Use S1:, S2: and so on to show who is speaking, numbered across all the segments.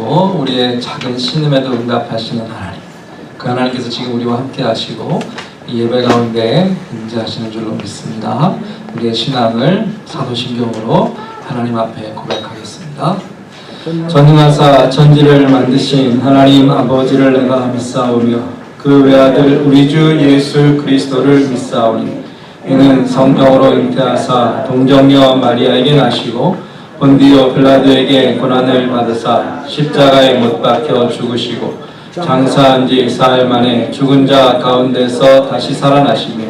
S1: 하시고 우리의 작은 신음에도 응답하시는 하나님, 그 하나님께서 지금 우리와 함께 하시고 이 예배 가운데 임재하시는 줄로 믿습니다. 우리의 신앙을 사도신경으로 하나님 앞에 고백하겠습니다. 전능하사 천지를 만드신 하나님 아버지를 내가 믿사오며 그 외아들 우리 주 예수 그리스도를 믿사오니 이는 성령으로 잉태하사 동정녀 마리아에게 나시고 본디오 빌라도에게 고난을 받으사 십자가에 못 박혀 죽으시고 장사한 지 4일 만에 죽은 자 가운데서 다시 살아나시며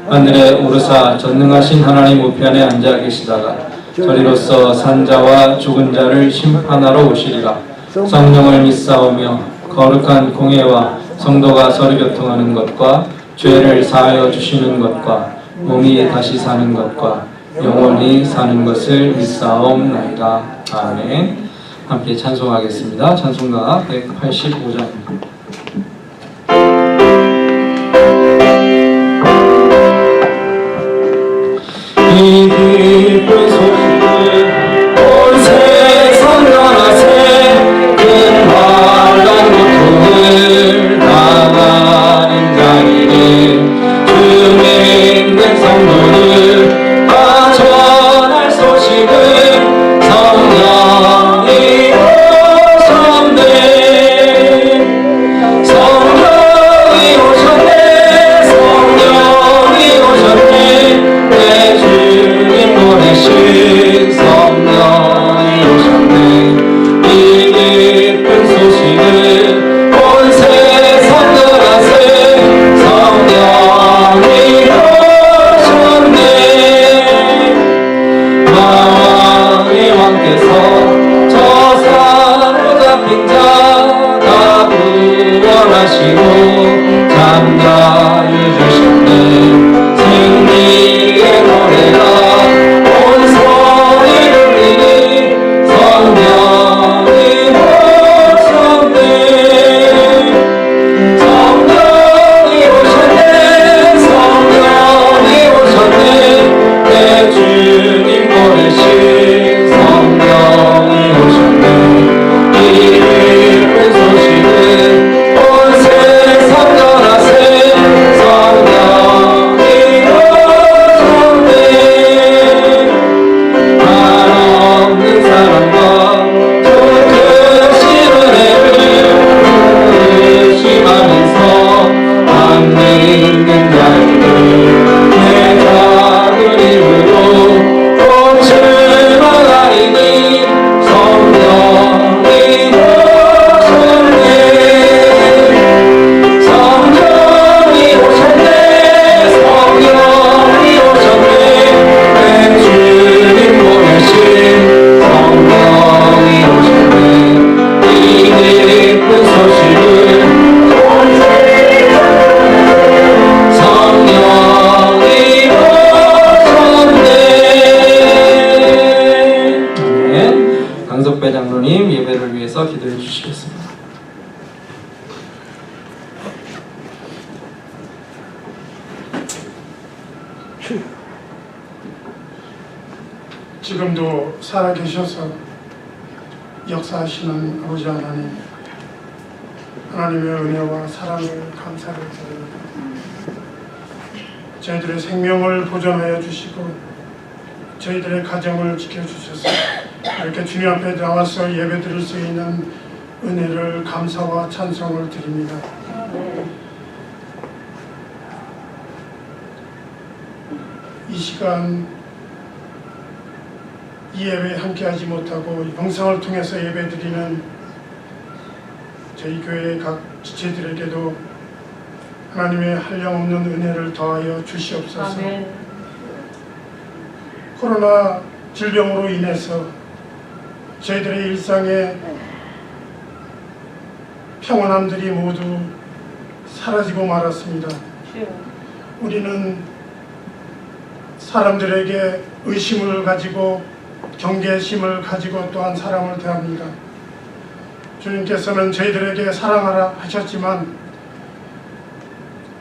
S1: 하늘에 오르사 전능하신 하나님 우편에 앉아 계시다가 저리로서 산 자와 죽은 자를 심판하러 오시리라. 성령을 믿사오며 거룩한 공예와 성도가 서로 교통하는 것과 죄를 사하여 주시는 것과 몸이 다시 사는 것과 영원히 사는 것을 믿사옵나이다. 아멘. 함께 찬송하겠습니다. 찬송가 185장입니다. 이 깊은 소식을 온 세상 전하세 큰 환난 고통을 당하는 자에게 주 믿는 성도를 다 전할 소식을 성령이 오셨네. 성령이 오셨네. 성령이 오셨네. 내 주님 보내신 성령이 오셨네. 이 기쁜 소식을 온 세상 전하세 성령이 오셨네. 마왕의 왕께서 저 사로잡힌 자 다 구원하시고 장가를 주셨네. 승리의 노래가 온 소리를 울리니 성령이 오셨네. 성령이 오셨네. 성령이 오셨네. 내 주님 보내신 성령이 오셨네. 이 기쁜 소식을 온 세상 전하세 성령이 오셨네. 한없는 사랑과 주 크신 은혜를 의심하면서 안 믿는 자에게 내 작은 힘으로 꽃을 받아리니 성령이 오셨네. 성령이 오셨네. 성령이 오셨네. 내 주님 보내신 성령이 오셨네. 이 기쁜 소식을 온 세상 성령이 오셨네. 아멘. 강석배 장로님 예배를 위해서 기도해 주시겠습니다.
S2: 지금도 살아계셔서 역사하시는 아버지 하나님, 하나님의 은혜와 사랑을 감사를 드립니다. 저희들의 생명을 보존하여 주시고 저희들의 가정을 지켜주셔서 이렇게 주님 앞에 나와서 예배 드릴 수 있는 은혜를 감사와 찬송을 드립니다. 이 시간 이 예배에 함께하지 못하고 영상을 통해서 예배드리는 저희 교회의 각 지체들에게도 하나님의 한량없는 은혜를 더하여 주시옵소서.
S3: 아멘.
S2: 코로나 질병으로 인해서 저희들의 일상에 평온함들이 모두 사라지고 말았습니다. 우리는 사람들에게 의심을 가지고 경계심을 가지고 또한 사람을 대합니다. 주님께서는 저희들에게 사랑하라 하셨지만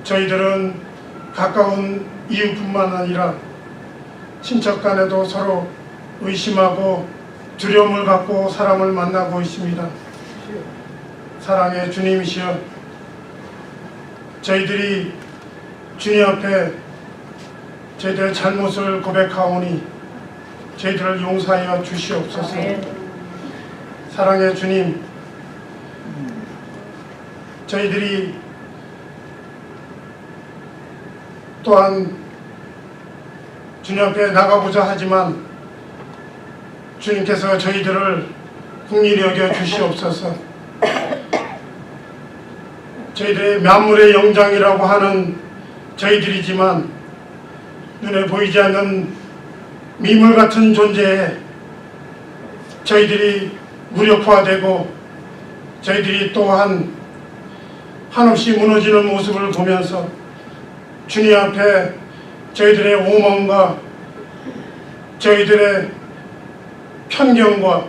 S2: 저희들은 가까운 이웃뿐만 아니라 친척 간에도 서로 의심하고 두려움을 갖고 사람을 만나고 있습니다. 사랑의 주님이시여, 저희들이 주님 앞에 저희들의 잘못을 고백하오니 저희들을 용서하여 주시옵소서. 사랑의 주님, 저희들이 또한 주님 앞에 나가고자 하지만 주님께서 저희들을 긍휼히 여겨 주시옵소서. 저희들의 만물의 영장이라고 하는 저희들이지만 눈에 보이지 않는 미물 같은 존재에 저희들이 무력화되고 저희들이 또한 한없이 무너지는 모습을 보면서 주님 앞에 저희들의 오만과 저희들의 편견과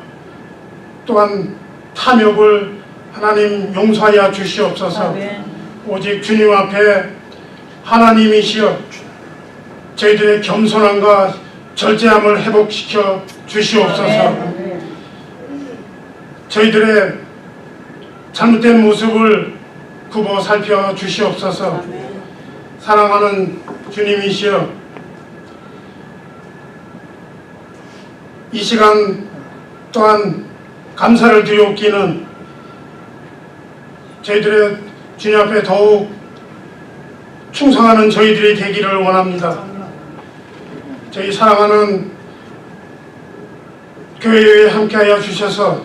S2: 또한 탐욕을 하나님 용서하여 주시옵소서. 오직 주님 앞에 하나님이시여 저희들의 겸손함과 절제함을 회복시켜 주시옵소서. 저희들의 잘못된 모습을 굽어 살펴 주시옵소서. 사랑하는 주님이시여, 이 시간 또한 감사를 드리옵기는 저희들의 주님 앞에 더욱 충성하는 저희들이 되기를 원합니다. 저희 사랑하는 교회에 함께하여 주셔서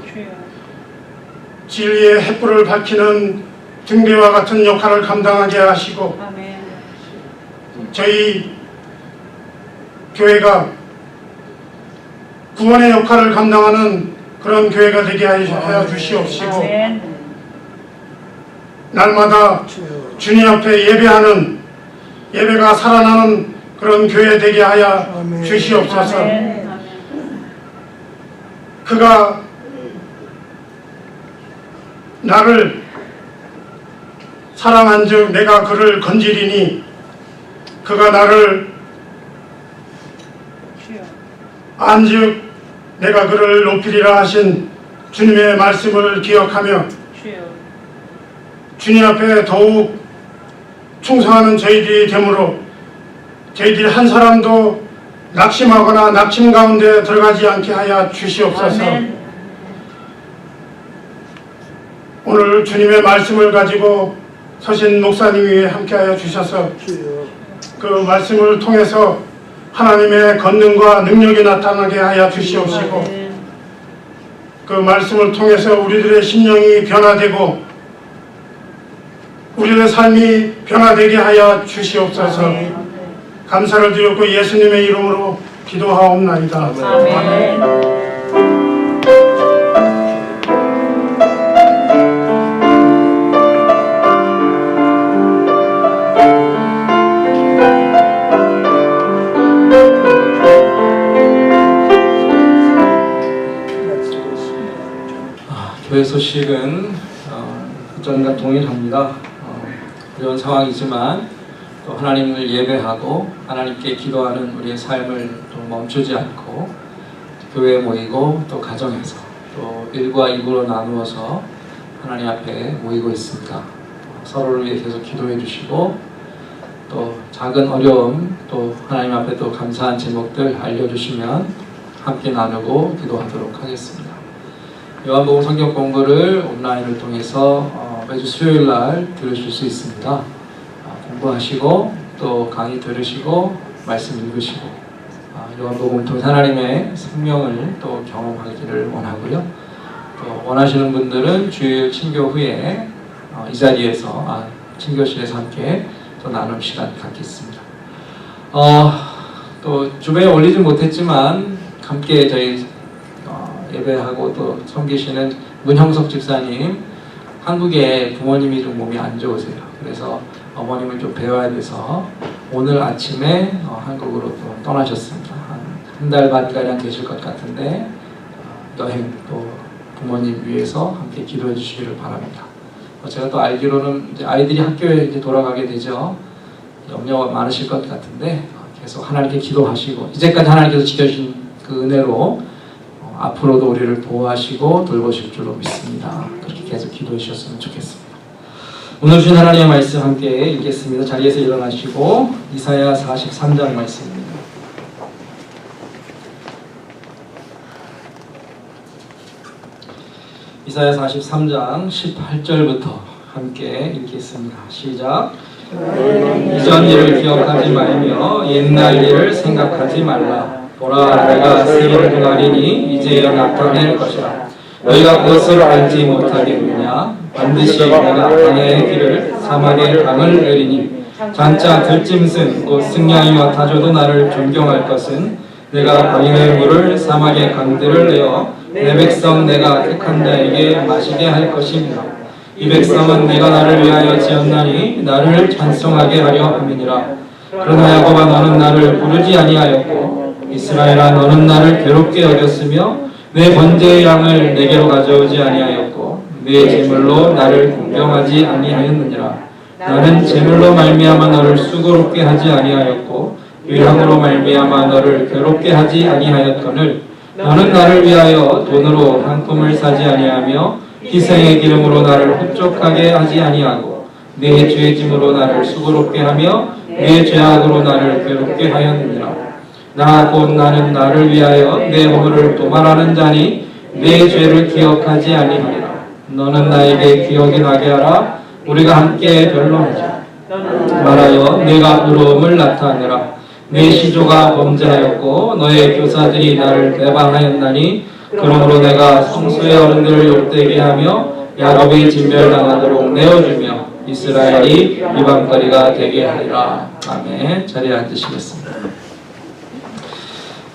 S2: 진리의 햇불을 밝히는 등대와 같은 역할을 감당하게 하시고 저희 교회가 구원의 역할을 감당하는 그런 교회가 되게 하여 주시옵시고 날마다 주님 앞에 예배하는 예배가 살아나는 그런 교회 되게 하여 주시옵소서. 그가 나를 사랑한즉 내가 그를 건지리니 그가 나를 안즉 내가 그를 높이리라 하신 주님의 말씀을 기억하며 주님 앞에 더욱 충성하는 저희들이 되므로 저희들이 한 사람도 낙심하거나 낙심 가운데 들어가지 않게 하여 주시옵소서. 오늘 주님의 말씀을 가지고 서신 목사님이 함께하여 주셔서 그 말씀을 통해서 하나님의 권능과 능력이 나타나게 하여 주시옵시고 그 말씀을 통해서 우리들의 심령이 변화되고 우리의 삶이 변화되게 하여 주시옵소서. 감사를 드렸고 예수님의 이름으로 기도하옵나이다. 아멘.
S1: 교회 소식은 전과 동일합니다. 어려운 상황이지만 또 하나님을 예배하고 하나님께 기도하는 우리의 삶을 또 멈추지 않고 교회에 모이고 또 가정에서 또 1과 2부로 나누어서 하나님 앞에 모이고 있습니다. 서로를 위해 계속 기도해 주시고 또 작은 어려움 또 하나님 앞에 또 감사한 제목들 알려주시면 함께 나누고 기도하도록 하겠습니다. 요한복음 성경 공부를 온라인을 통해서 매주 수요일날 들으실 수 있습니다. 공부하시고 또 강의 들으시고 말씀 읽으시고 요한복음을 통해 하나님의 생명을 또 경험하기를 원하고요. 또 원하시는 분들은 주일 친교 후에 이 자리에서 친교실에서 함께 또 나눔 시간 갖겠습니다. 또 주변에 올리지 못했지만 함께 저희 예배하고 또 섬기시는 문형석 집사님, 한국에 부모님이 좀 몸이 안 좋으세요. 그래서 어머님을 좀 배워야 돼서 오늘 아침에 한국으로 또 떠나셨습니다. 한 달 반가량 계실 것 같은데 여행 또 부모님 위해서 함께 기도해 주시기를 바랍니다. 제가 또 알기로는 이제 아이들이 학교에 이제 돌아가게 되죠. 염려가 많으실 것 같은데 계속 하나님께 기도하시고 이제까지 하나님께서 지켜주신 그 은혜로 앞으로도 우리를 보호하시고 돌보실 줄로 믿습니다. 그렇게 계속 기도해 주셨으면 좋겠습니다. 오늘 주신 하나님의 말씀 함께 읽겠습니다. 자리에서 일어나시고 이사야 43장 말씀입니다. 이사야 43장 18절부터 함께 읽겠습니다. 시작. 이전 일을 기억하지 말며 옛날 일을 생각하지 말라. 보라, 내가 새 일을 행하리니 이제야 나타낼 것이라. 너희가 그것을 알지 못하겠느냐? 반드시 내가 광야의 길을 사마리아의 강을 내리니 장차 들짐승 곧 승냥이와 타조도 나를 존경할 것은 내가 광야의 물을 사마리아의 강들을 내어 내 백성 내가 택한 자에게 마시게 할 것입니다. 이 백성은 네가 나를 위하여 지었나니 나를 찬송하게 하려 함이니라. 그러나 야곱아, 너는 나를 부르지 아니하였고 이스라엘아, 너는 나를 괴롭게 여겼으며 내 번제의 양을 내게로 가져오지 아니하였고 내 제물로 나를 공경하지 아니하였느니라. 나는 제물로 말미암아 너를 수고롭게 하지 아니하였고 의향으로 말미암아 너를 괴롭게 하지 아니하였거늘 너는 나를 위하여 돈으로 상품을 사지 아니하며 희생의 기름으로 나를 흡족하게 하지 아니하고 내 죄의 짐으로 나를 수고롭게 하며 내 죄악으로 나를 괴롭게 하였느니라. 나 곧 나는 나를 위하여 내 허물을 도말하는 자니 내 죄를 기억하지 아니하리라. 너는 나에게 기억이 나게 하라. 우리가 함께 변론하자. 말하여 내가 부러움을 나타내라. 내 시조가 범죄하였고 너의 교사들이 나를 배반하였나니 그러므로 내가 성소의 어른들을 욕되게 하며 야곱이 진멸당하도록 내어주며 이스라엘이 이방거리가 되게 하리라. 아멘. 자리에 앉으시겠습니다.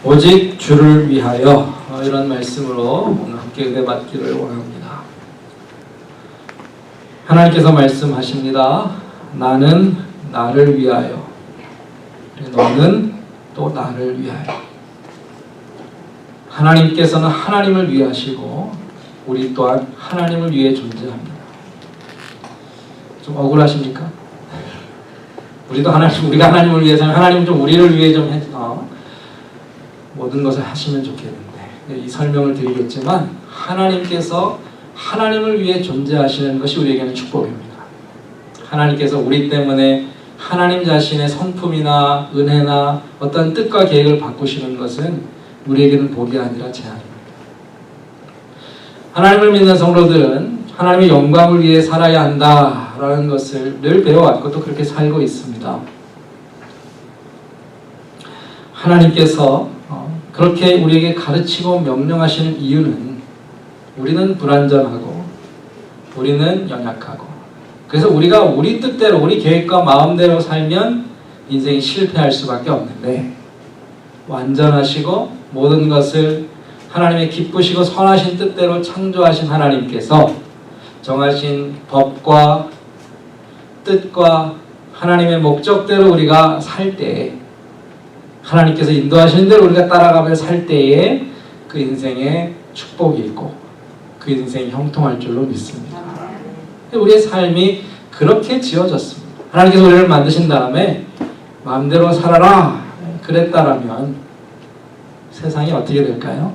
S1: 오직 주를 위하여, 이런 말씀으로 오늘 함께 은혜 받기를 원합니다. 하나님께서 말씀하십니다. 나는 나를 위하여, 너는 또 나를 위하여. 하나님께서는 하나님을 위하시고 우리 또한 하나님을 위해 존재합니다. 좀 억울하십니까? 우리가 하나님을 위해서는 하나님 좀 우리를 위해 좀 모든 것을 하시면 좋겠는데, 이 설명을 드리겠지만 하나님께서 하나님을 위해 존재하시는 것이 우리에게는 축복입니다. 하나님께서 우리 때문에 하나님 자신의 성품이나 은혜나 어떤 뜻과 계획을 바꾸시는 것은 우리에게는 복이 아니라 재앙입니다. 하나님을 믿는 성도들은 하나님의 영광을 위해 살아야 한다라는 것을 늘 배워왔고 또 그렇게 살고 있습니다. 하나님께서 그렇게 우리에게 가르치고 명령하시는 이유는 우리는 불완전하고 우리는 연약하고, 그래서 우리가 우리 뜻대로 우리 계획과 마음대로 살면 인생이 실패할 수밖에 없는데, 완전하시고 모든 것을 하나님의 기쁘시고 선하신 뜻대로 창조하신 하나님께서 정하신 법과 뜻과 하나님의 목적대로 우리가 살 때, 하나님께서 인도하시는 대로 우리가 따라가며 살 때에 그 인생에 축복이 있고 그 인생이 형통할 줄로 믿습니다. 우리의 삶이 그렇게 지어졌습니다. 하나님께서 우리를 만드신 다음에 마음대로 살아라 그랬다라면 세상이 어떻게 될까요?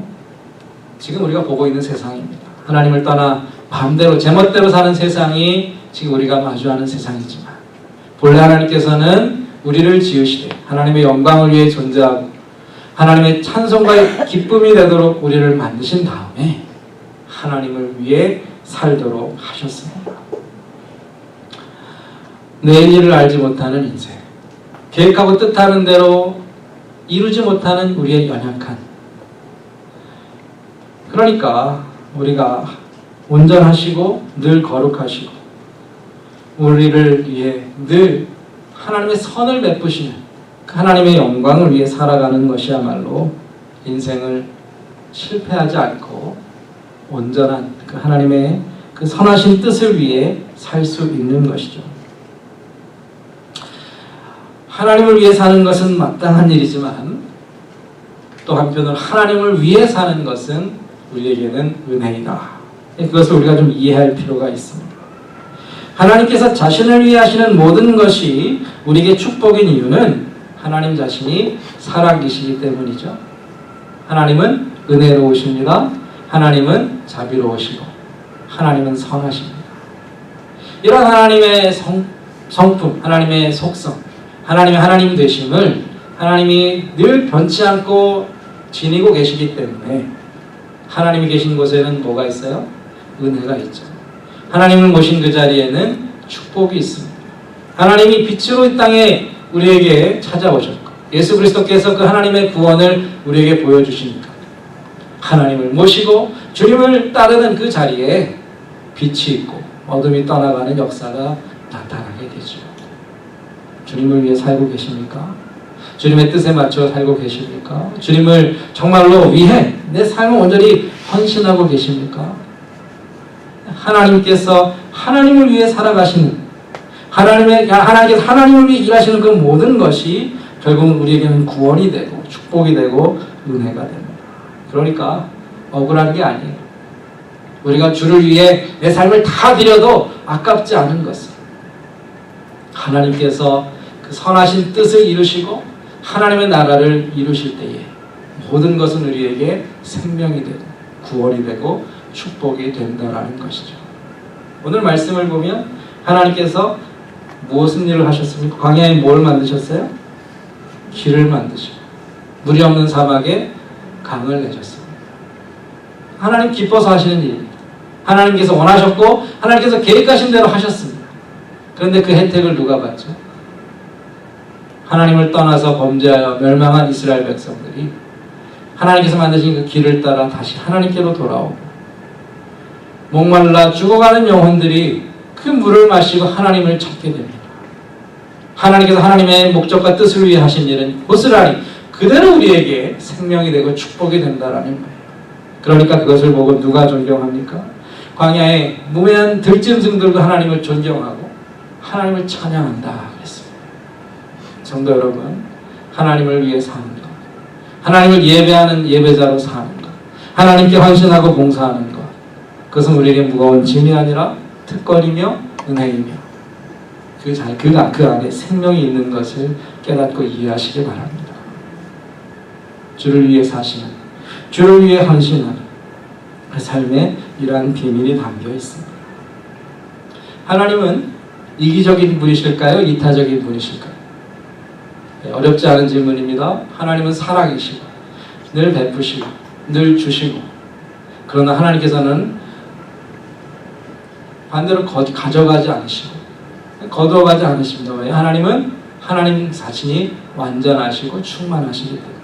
S1: 지금 우리가 보고 있는 세상입니다. 하나님을 떠나 마음대로 제멋대로 사는 세상이 지금 우리가 마주하는 세상이지만, 본래 하나님께서는 우리를 지으시되 하나님의 영광을 위해 존재하고 하나님의 찬송과 기쁨이 되도록 우리를 만드신 다음에 하나님을 위해 살도록 하셨습니다. 내일 일을 알지 못하는 인생, 계획하고 뜻하는 대로 이루지 못하는 우리의 연약한, 그러니까 우리가 온전하시고 늘 거룩하시고 우리를 위해 늘 하나님의 선을 베푸시는 그 하나님의 영광을 위해 살아가는 것이야말로 인생을 실패하지 않고 온전한 그 하나님의 그 선하신 뜻을 위해 살 수 있는 것이죠. 하나님을 위해 사는 것은 마땅한 일이지만 또 한편으로 하나님을 위해 사는 것은 우리에게는 은혜이다. 그것을 우리가 좀 이해할 필요가 있습니다. 하나님께서 자신을 위해 하시는 모든 것이 우리에게 축복인 이유는 하나님 자신이 살아계시기 때문이죠. 하나님은 은혜로우십니다. 하나님은 자비로우시고 하나님은 선하십니다. 이런 하나님의 성품, 하나님의 속성, 하나님의 하나님 되심을 하나님이 늘 변치 않고 지니고 계시기 때문에 하나님이 계신 곳에는 뭐가 있어요? 은혜가 있죠. 하나님을 모신 그 자리에는 축복이 있습니다. 하나님이 빛으로 이 땅에 우리에게 찾아오셨고 예수 그리스도께서 그 하나님의 구원을 우리에게 보여주시니까 하나님을 모시고 주님을 따르는 그 자리에 빛이 있고 어둠이 떠나가는 역사가 나타나게 되죠. 주님을 위해 살고 계십니까? 주님의 뜻에 맞춰 살고 계십니까? 주님을 정말로 위해 내 삶을 온전히 헌신하고 계십니까? 하나님께서 하나님을 위해 살아가시는 하나님께서 하나님을 위해 일하시는 그 모든 것이 결국은 우리에게는 구원이 되고 축복이 되고 은혜가 됩니다. 그러니까 억울한 게 아니에요. 우리가 주를 위해 내 삶을 다 드려도 아깝지 않은 것은 하나님께서 그 선하신 뜻을 이루시고 하나님의 나라를 이루실 때에 모든 것은 우리에게 생명이 되고 구원이 되고 축복이 된다라는 것이죠. 오늘 말씀을 보면 하나님께서 무슨 일을 하셨습니까? 광야에 뭘 만드셨어요? 길을 만드시고 물이 없는 사막에 강을 내셨습니다. 하나님 기뻐서 하시는 일입니다. 하나님께서 원하셨고 하나님께서 계획하신 대로 하셨습니다. 그런데 그 혜택을 누가 받죠? 하나님을 떠나서 범죄하여 멸망한 이스라엘 백성들이 하나님께서 만드신 그 길을 따라 다시 하나님께로 돌아오고 목말라 죽어가는 영혼들이 그 물을 마시고 하나님을 찾게 됩니다. 하나님께서 하나님의 목적과 뜻을 위해 하신 일은 고스란히 그대로 우리에게 생명이 되고 축복이 된다라는 거예요. 그러니까 그것을 보고 누가 존경합니까? 광야에 무매한 들짐승들도 하나님을 존경하고 하나님을 찬양한다 그랬습니다. 성도 여러분, 하나님을 위해 사는 것, 하나님을 예배하는 예배자로 사는 것, 하나님께 헌신하고 봉사하는 것, 그것은 우리에게 무거운 짐이 아니라 특권이며 은혜이며 그 안에 생명이 있는 것을 깨닫고 이해하시기 바랍니다. 주를 위해 사시는, 주를 위해 헌신하는 그 삶에 이러한 비밀이 담겨 있습니다. 하나님은 이기적인 분이실까요? 이타적인 분이실까요? 어렵지 않은 질문입니다. 하나님은 사랑이시고 늘 베푸시고 늘 주시고 그러나 하나님께서는 반대로 가져가지 않으시고 거두어가지 않으십니다. 왜? 하나님은 하나님 자신이 완전하시고 충만하시기 때문에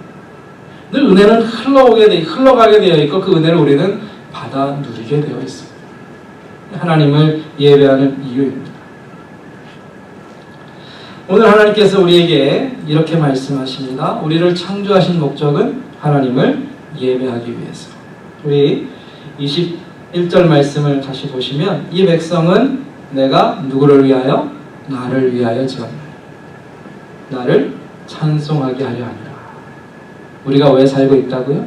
S1: 늘 은혜는 흘러가게 되어 있고 그 은혜를 우리는 받아 누리게 되어 있습니다. 하나님을 예배하는 이유입니다. 오늘 하나님께서 우리에게 이렇게 말씀하십니다. 우리를 창조하신 목적은 하나님을 예배하기 위해서. 우리 21절 말씀을 다시 보시면 이 백성은 내가 누구를 위하여? 나를 위하여 지었나니 나를 찬송하게 하려 하니라. 우리가 왜 살고 있다고요?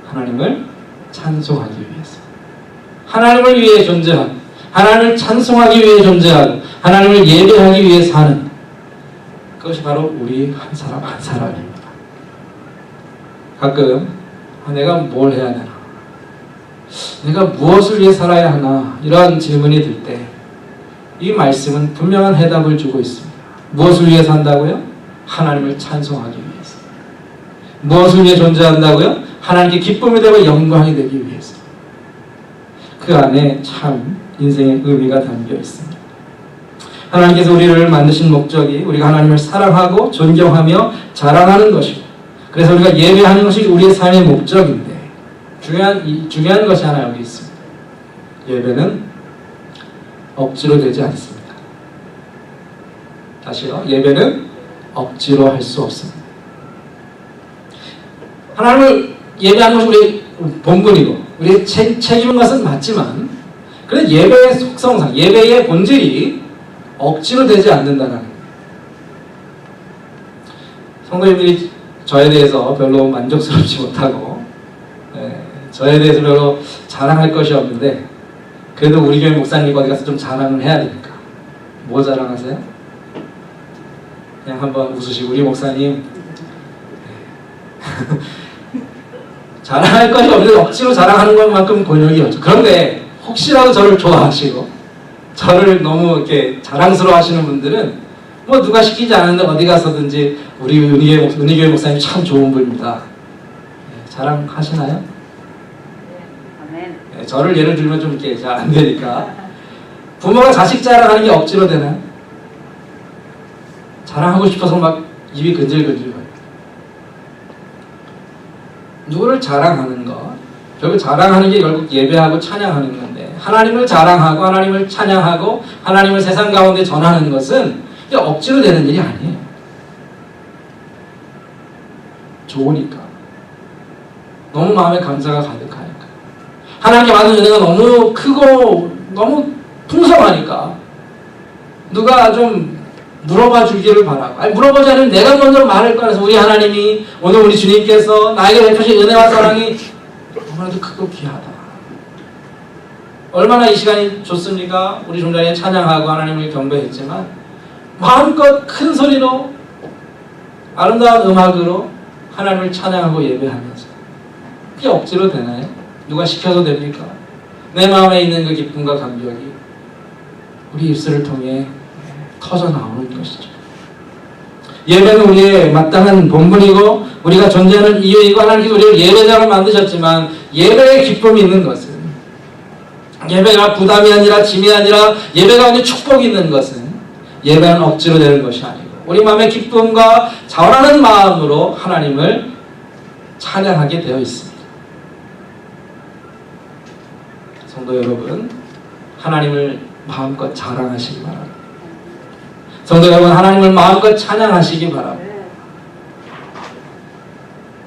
S1: 하나님을 찬송하기 위해서. 하나님을 위해 존재하고 하나님을 찬송하기 위해 존재하고 하나님을 예배하기 위해 사는 그것이 바로 우리 한 사람 한 사람입니다. 가끔 내가 뭘 해야 되나? 내가 무엇을 위해 살아야 하나? 이런 질문이 들 때 이 말씀은 분명한 해답을 주고 있습니다. 무엇을 위해 산다고요? 하나님을 찬송하기 위해서. 무엇을 위해 존재한다고요? 하나님께 기쁨이 되고 영광이 되기 위해서. 그 안에 참 인생의 의미가 담겨 있습니다. 하나님께서 우리를 만드신 목적이 우리가 하나님을 사랑하고 존경하며 자랑하는 것이고 그래서 우리가 예배하는 것이 우리의 삶의 목적인데 중요한 것이 하나 여기 있습니다. 예배는 억지로 되지 않습니다. 다시요. 예배는 억지로 할 수 없습니다. 하나님을 예배하는 것이 우리의 본분이고 우리의 책임인 것은 맞지만 그래서 예배의 속성상 예배의 본질이 억지로 되지 않는다는 거예요. 성도님들이 저에 대해서 별로 만족스럽지 못하고 저에 대해서 별로 자랑할 것이 없는데 그래도 우리 교회 목사님 어디 가서 좀 자랑을 해야 되니까 뭐 자랑하세요? 그냥 한번 웃으시고 우리 목사님 자랑할 것이 없는데 억지로 자랑하는 것만큼 곤욕이 없죠. 그런데 혹시라도 저를 좋아하시고 저를 너무 이렇게 자랑스러워 하시는 분들은 뭐 누가 시키지 않는데 어디 가서든지 우리 은희교회 목사님 참 좋은 분입니다. 네, 자랑하시나요? 네, 저를 예를 들면 좀 이렇게 잘 안 되니까. 부모가 자식 자랑하는 게 억지로 되나요? 자랑하고 싶어서 막 입이 근질근질 거려요. 누구를 자랑하는 것, 결국 자랑하는 게 결국 예배하고 찬양하는 건데, 하나님을 자랑하고 하나님을 찬양하고 하나님을 세상 가운데 전하는 것은 이게 억지로 되는 일이 아니에요. 좋으니까, 너무 마음에 감사가 가득하니까, 하나님께 받은 은혜가 너무 크고 너무 풍성하니까 누가 좀 물어봐 주기를 바라고, 아니 물어보지 않으면 내가 먼저 말할 거라서, 우리 하나님이 오늘 우리 주님께서 나에게 베푸신 은혜와 사랑이 너무나도 크고 귀하다. 얼마나 이 시간이 좋습니까? 우리 좀 전에 찬양하고 하나님을 경배했지만 마음껏 큰 소리로 아름다운 음악으로 하나님을 찬양하고 예배하면서, 그게 억지로 되나요? 누가 시켜도 됩니까? 내 마음에 있는 그 기쁨과 감격이 우리 입술을 통해 터져 나오는 것이죠. 예배는 우리의 마땅한 본분이고 우리가 존재하는 이유이고, 하나님께서 우리를 예배자로 만드셨지만 예배의 기쁨이 있는 것은, 예배가 부담이 아니라 짐이 아니라 예배가 오는 축복이 있는 것은, 예배는 억지로 되는 것이 아니고 우리 마음의 기쁨과 자원하는 마음으로 하나님을 찬양하게 되어 있습니다. 성도 여러분, 하나님을 마음껏 자랑하시기 바랍니다. 성도 여러분, 하나님을 마음껏 찬양하시기 바랍니다.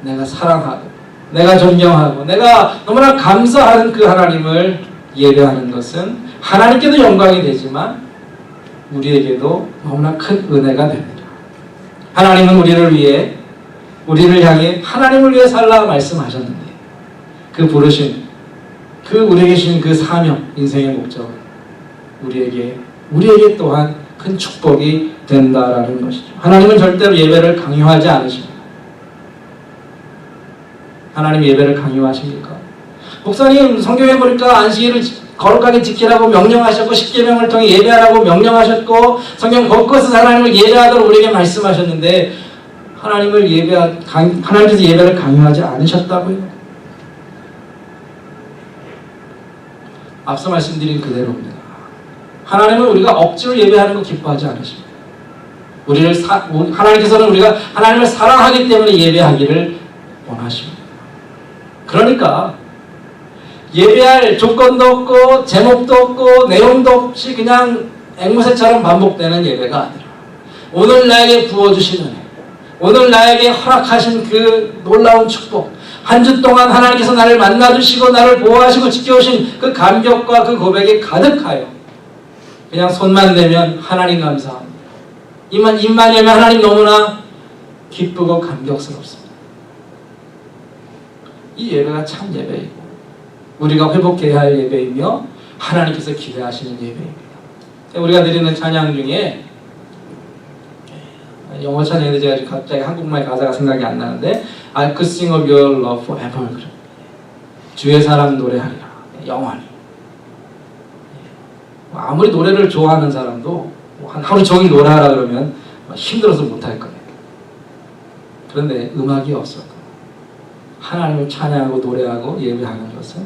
S1: 내가 사랑하고 내가 존경하고 내가 너무나 감사하는 그 하나님을 예배하는 것은 하나님께도 영광이 되지만 우리에게도 너무나 큰 은혜가 됩니다. 하나님은 우리를 위해, 우리를 향해 하나님을 위해 살라 말씀하셨는데, 그 부르신, 그 우리에게 주신 그 사명, 인생의 목적은 우리에게 또한 큰 축복이 된다라는 것이죠. 하나님은 절대로 예배를 강요하지 않으십니다. 하나님 예배를 강요하십니까? 목사님, 성경에 보니까 안식일을 거룩하게 지키라고 명령하셨고, 십계명을 통해 예배하라고 명령하셨고, 성경 곳곳에서 하나님을 예배하도록 우리에게 말씀하셨는데, 하나님께서 예배를 강요하지 않으셨다고요? 앞서 말씀드린 그대로입니다. 하나님은 우리가 억지로 예배하는 거 기뻐하지 않으십니다. 하나님께서는 우리가 하나님을 사랑하기 때문에 예배하기를 원하십니다. 그러니까 예배할 조건도 없고 제목도 없고 내용도 없이 그냥 앵무새처럼 반복되는 예배가 아니라, 오늘 나에게 부어주신 은혜, 오늘 나에게 허락하신 그 놀라운 축복, 한 주 동안 하나님께서 나를 만나주시고 나를 보호하시고 지켜오신 그 감격과 그 고백이 가득하여 그냥 손만 대면 하나님 감사합니다, 입만 열면 하나님 너무나 기쁘고 감격스럽습니다. 이 예배가 참 예배이고 우리가 회복해야 할 예배이며 하나님께서 기대하시는 예배입니다. 우리가 드리는 찬양 중에 영어 찬양인데 제가 갑자기 한국말 가사가 생각이 안 나는데, I could sing of your love forever, 주의 사랑 노래하리라 영원히. 아무리 노래를 좋아하는 사람도 한 하루 종일 노래하라 그러면 힘들어서 못할 거예요. 그런데 음악이 없어도 하나님을 찬양하고 노래하고 예배하는 것은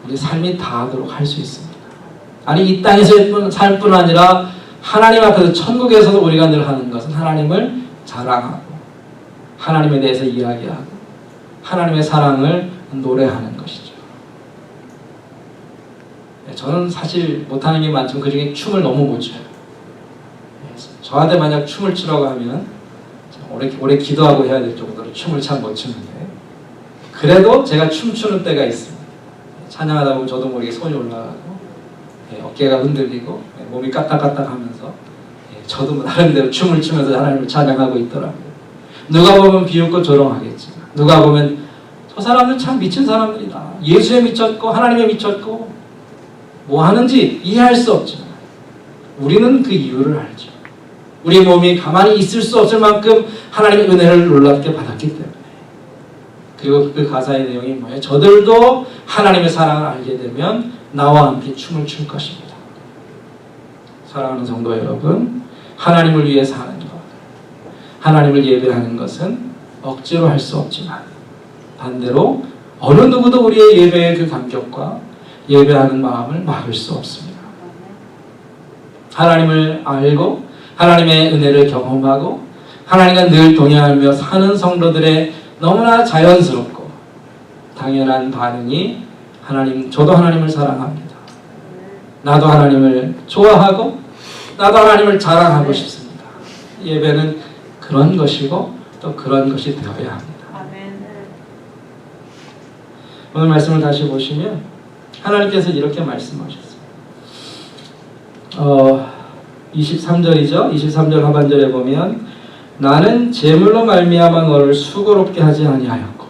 S1: 우리 삶이 다하도록 할 수 있습니다. 아니, 이 땅에서 살 뿐 아니라 하나님 앞에서 천국에서도 우리가 늘 하는 것은 하나님을 자랑하고 하나님에 대해서 이야기하고 하나님의 사랑을 노래하는 것이죠. 저는 사실 못하는 게 많지만 그 중에 춤을 너무 못 춰요. 저한테 만약 춤을 추라고 하면 오래 기도하고 해야 될 정도로 춤을 참 못 추는데, 그래도 제가 춤추는 때가 있습니다. 찬양하다 보면 저도 모르게 손이 올라가고 어깨가 흔들리고 몸이 까딱까딱하면서 저도 나름대로 춤을 추면서 하나님을 찬양하고 있더라고요. 누가 보면 비웃고 조롱하겠지만, 누가 보면 저 사람들 참 미친 사람들이다, 예수에 미쳤고 하나님에 미쳤고 뭐 하는지 이해할 수 없지만 우리는 그 이유를 알죠. 우리 몸이 가만히 있을 수 없을 만큼 하나님의 은혜를 놀랍게 받았기 때문에 그리고 그 가사의 내용이 뭐예요? 저들도 하나님의 사랑을 알게 되면 나와 함께 춤을 출 것입니다. 사랑하는 성도 여러분, 하나님을 위해 사는 것, 하나님을 예배하는 것은 억지로 할 수 없지만 반대로 어느 누구도 우리의 예배의 그 감격과 예배하는 마음을 막을 수 없습니다. 하나님을 알고 하나님의 은혜를 경험하고 하나님과 늘 동행하며 사는 성도들의 너무나 자연스럽고 당연한 반응이 저도 하나님을 사랑합니다. 나도 하나님을 좋아하고 나도 하나님을 자랑하고 싶습니다. 예배는 그런 것이고 또 그런 것이 되어야 합니다. 오늘 말씀을 다시 보시면 하나님께서 이렇게 말씀하셨어요. 23절이죠. 23절 하반절에 보면 나는 제물로 말미암아 너를 수고롭게 하지 아니하였고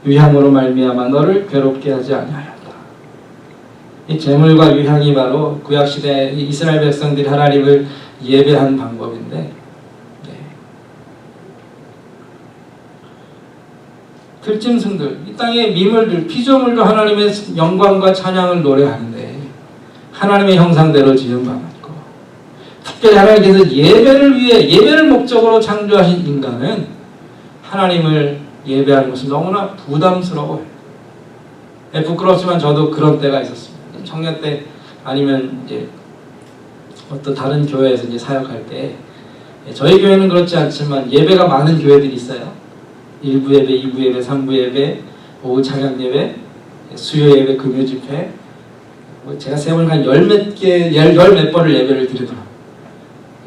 S1: 유향으로 말미암아 너를 괴롭게 하지 아니하였다. 이 제물과 유향이 바로 구약시대 이스라엘 백성들이 하나님을 예배한 방법인데 들짐승들, 이 땅의 미물들, 피조물도 하나님의 영광과 찬양을 노래하는데 하나님의 형상대로 지은 바 같고 특별히 하나님께서 예배를 위해 예배를 목적으로 창조하신 인간은 하나님을 예배하는 것은 너무나 부담스러워요. 부끄럽지만 저도 그런 때가 있었습니다. 청년 때 아니면 이제 어떤 다른 교회에서 이제 사역할 때 저희 교회는 그렇지 않지만 예배가 많은 교회들이 있어요. 1부 예배, 2부 예배, 3부 예배, 오후 찬양 예배, 수요 예배, 금요 집회. 제가 세월 한 열 몇 번을 예배를 드리더라고요.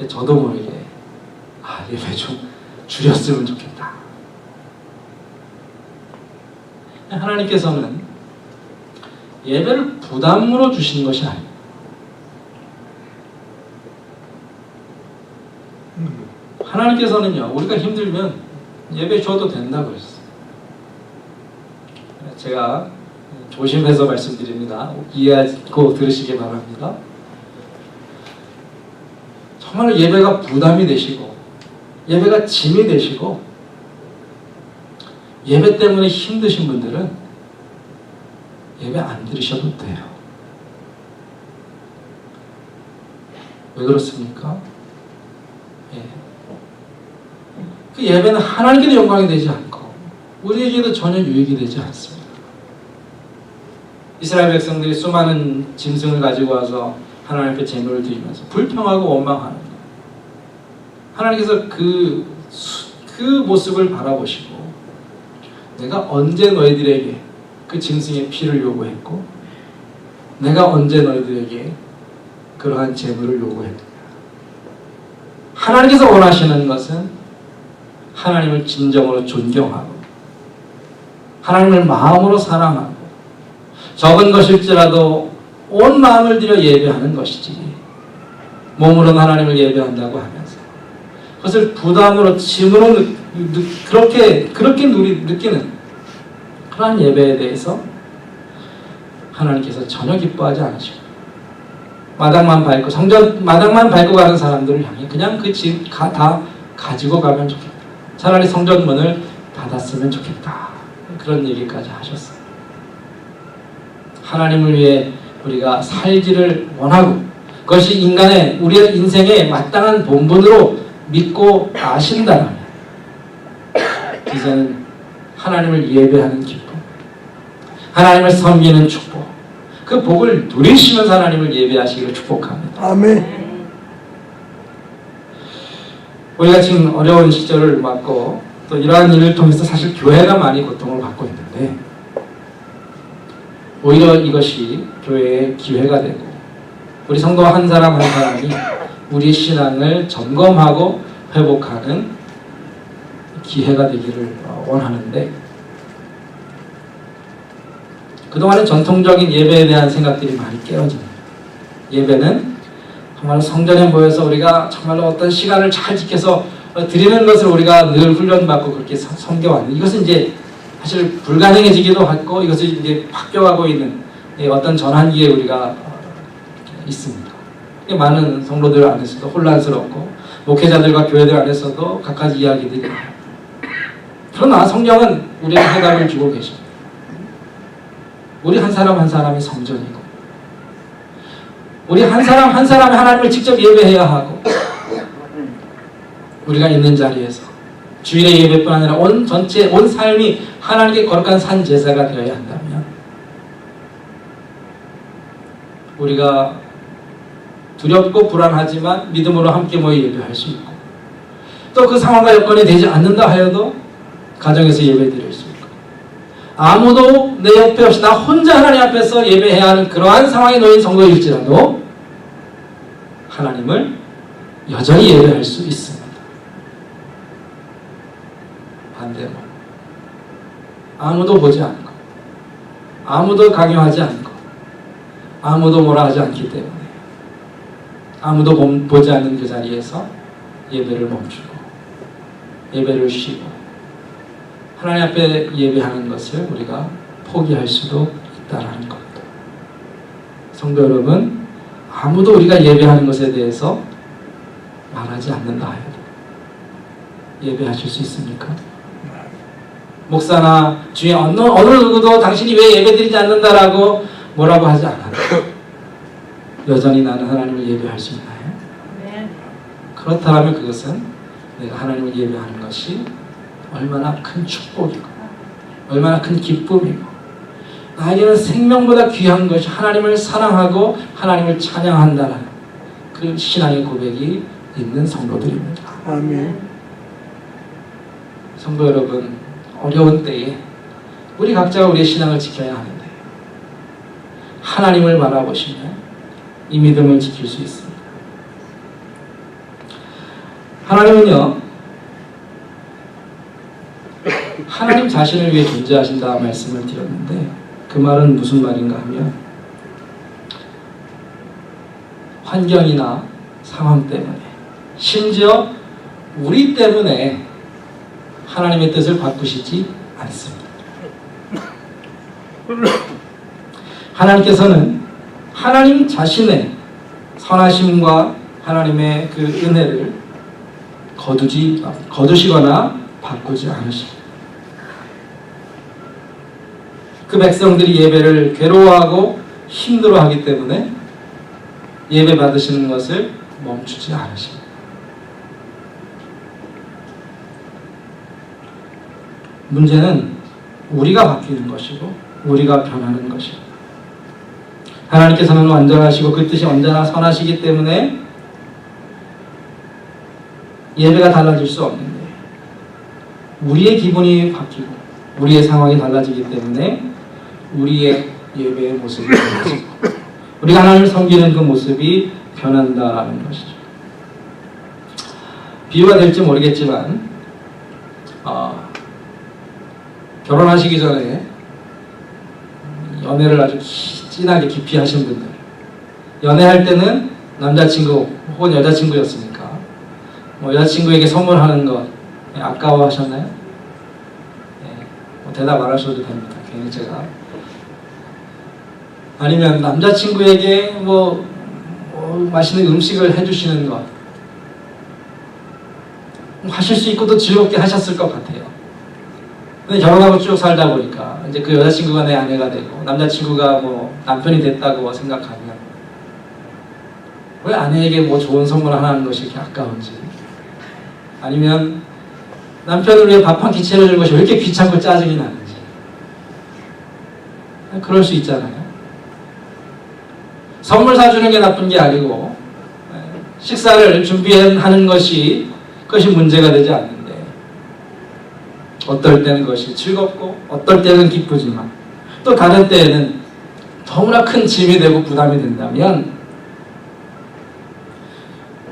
S1: 저도 모르게 예배 좀 줄였으면 좋겠다. 하나님께서는 예배를 부담으로 주시는 것이 아니에요. 하나님께서는요, 우리가 힘들면 예배 줘도 된다고 그랬어요. 제가 조심해서 말씀드립니다. 이해하고 들으시기 바랍니다. 정말 예배가 부담이 되시고 예배가 짐이 되시고 예배 때문에 힘드신 분들은 예배 안 드리셔도 돼요. 왜 그렇습니까? 그 예배는 하나님께도 영광이 되지 않고 우리에게도 전혀 유익이 되지 않습니다. 이스라엘 백성들이 수많은 짐승을 가지고 와서 하나님 앞에 제물을 드리면서 불평하고 원망하는 거예요. 하나님께서 그 모습을 바라보시고 내가 언제 너희들에게 그 짐승의 피를 요구했고 내가 언제 너희들에게 그러한 제물을 요구했느냐. 하나님께서 원하시는 것은 하나님을 진정으로 존경하고 하나님을 마음으로 사랑하고 적은 것일지라도 온 마음을 들여 예배하는 것이지 몸으로는 하나님을 예배한다고 하면서 그것을 부담으로 짐으로 그렇게 느끼는 그러한 예배에 대해서 하나님께서 전혀 기뻐하지 않으시고 마당만 밟고 성전 마당만 밟고 가는 사람들을 향해 그냥 그 집 다 가지고 가면 좋겠다. 차라리 성전문을 닫았으면 좋겠다. 그런 얘기까지 하셨어요. 하나님을 위해 우리가 살기를 원하고 그것이 우리의 인생의 마땅한 본분으로 믿고 아신다면 이제는 하나님을 예배하는 기쁨, 하나님을 섬기는 축복, 그 복을 누리시면서 하나님을 예배하시기를 축복합니다.
S2: 아멘.
S1: 우리가 지금 어려운 시절을 맞고 또 이러한 일을 통해서 사실 교회가 많이 고통을 받고 있는데 오히려 이것이 교회의 기회가 되고 우리 성도 한 사람 한 사람이 우리 신앙을 점검하고 회복하는 기회가 되기를 원하는데 그동안은 전통적인 예배에 대한 생각들이 많이 깨어집니다. 예배는 정말 성전에 모여서 우리가 정말로 어떤 시간을 잘 지켜서 드리는 것을 우리가 늘 훈련받고 그렇게 섬겨왔는데 이것은 이제 사실 불가능해지기도 하고 이것을 이제 바뀌어가고 있는 어떤 전환기에 우리가 있습니다. 많은 성도들 안에서도 혼란스럽고 목회자들과 교회들 안에서도 각가지 이야기들이 나요. 그러나 성경은 우리에게 해답을 주고 계십니다. 우리 한 사람 한 사람이 성전이고, 우리 한 사람 한 사람이 하나님을 직접 예배해야 하고, 우리가 있는 자리에서 주일의 예배뿐 아니라 온 삶이 하나님께 거룩한 산 제사가 되어야 한다면, 우리가 두렵고 불안하지만 믿음으로 함께 모여 예배할 수 있고, 또 그 상황과 여건이 되지 않는다 하여도 가정에서 예배드릴 수 있고, 아무도 내 옆에 없이 나 혼자 하나님 앞에서 예배해야 하는 그러한 상황에 놓인 성도일지라도 하나님을 여전히 예배할 수 있습니다. 반대로 아무도 보지 않고, 아무도 강요하지 않고, 아무도 뭐라 하지 않기 때문에, 아무도 보지 않는 그 자리에서 예배를 멈추고 예배를 쉬고 하나님 앞에 예배하는 것을 우리가 포기할 수도 있다는 것. 성도 여러분, 아무도 우리가 예배하는 것에 대해서 말하지 않는다 해도 예배하실 수 있습니까? 목사나 주의 어느 누구도 당신이 왜 예배드리지 않는다라고 뭐라고 하지 않아도 여전히 나는 하나님을 예배할 수 있나요? 네. 그렇다면 그것은 내가 하나님을 예배하는 것이 얼마나 큰 축복이고 얼마나 큰 기쁨이고 나에게는 생명보다 귀한 것이 하나님을 사랑하고 하나님을 찬양한다는 그 신앙의 고백이 있는 성도들입니다.
S2: 아멘.
S1: 성도 여러분, 어려운 때에 우리 각자가 우리의 신앙을 지켜야 하는데 하나님을 바라보시면 이 믿음을 지킬 수 있습니다. 하나님은요, 하나님 자신을 위해 존재하신다 말씀을 드렸는데 그 말은 무슨 말인가 하면 환경이나 상황 때문에 심지어 우리 때문에 하나님의 뜻을 바꾸시지 않습니다. 하나님께서는 하나님 자신의 선하심과 하나님의 그 은혜를 거두시거나 바꾸지 않으십니다. 그 백성들이 예배를 괴로워하고 힘들어하기 때문에 예배 받으시는 것을 멈추지 않으십니다. 문제는 우리가 바뀌는 것이고 우리가 변하는 것입니다. 하나님께서는 완전하시고 그 뜻이 언제나 선하시기 때문에 예배가 달라질 수 없는데 우리의 기분이 바뀌고 우리의 상황이 달라지기 때문에 우리의 예배의 모습이 달라지고 우리가 하나님을 섬기는 그 모습이 변한다라는 것이죠. 비유가 될지 모르겠지만 결혼하시기 전에 연애를 아주 진하게 깊이 하신 분들, 연애할 때는 남자친구 혹은 여자친구였으니까 여자친구에게 선물하는 것 아까워하셨나요? 대답 안 하셔도 됩니다. 괜히 제가 아니면 남자친구에게 맛있는 음식을 해주시는 것 하실 수 있고 또 즐겁게 하셨을 것 같아요. 근데 결혼하고 쭉 살다 보니까 이제 그 여자친구가 내 아내가 되고 남자친구가 남편이 됐다고 생각하면 왜 아내에게 좋은 선물 하나 하는 것이 이렇게 아까운지, 아니면 남편을 위해 밥 한 끼 차려주는 것이 왜 이렇게 귀찮고 짜증이 나는지, 그럴 수 있잖아요. 선물 사주는 게 나쁜 게 아니고 식사를 준비하는 것이 그것이 문제가 되지 않는데 어떨 때는 그것이 즐겁고 어떨 때는 기쁘지만 또 다른 때에는 너무나 큰 짐이 되고 부담이 된다면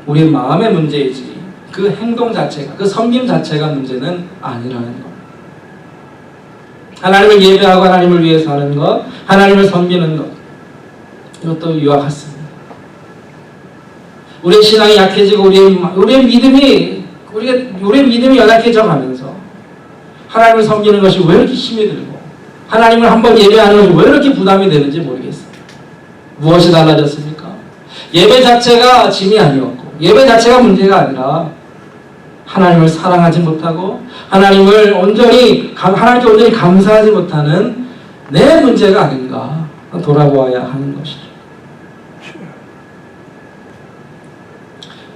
S1: 우리 마음의 문제이지 그 행동 자체가, 그 섬김 자체가 문제는 아니라는 것. 하나님을 예배하고 하나님을 위해서 하는 것, 하나님을 섬기는 것, 이것도 이와 같습니다. 우리의 신앙이 약해지고 우리의 믿음이 연약해져 가면서 하나님을 섬기는 것이 왜 이렇게 힘이 들고 하나님을 한번 예배하는 것이 왜 이렇게 부담이 되는지 모르겠어요. 무엇이 달라졌습니까? 예배 자체가 짐이 아니었고 예배 자체가 문제가 아니라 하나님을 사랑하지 못하고 하나님께 온전히 감사하지 못하는 내 문제가 아닌가 돌아보아야 하는 것이죠.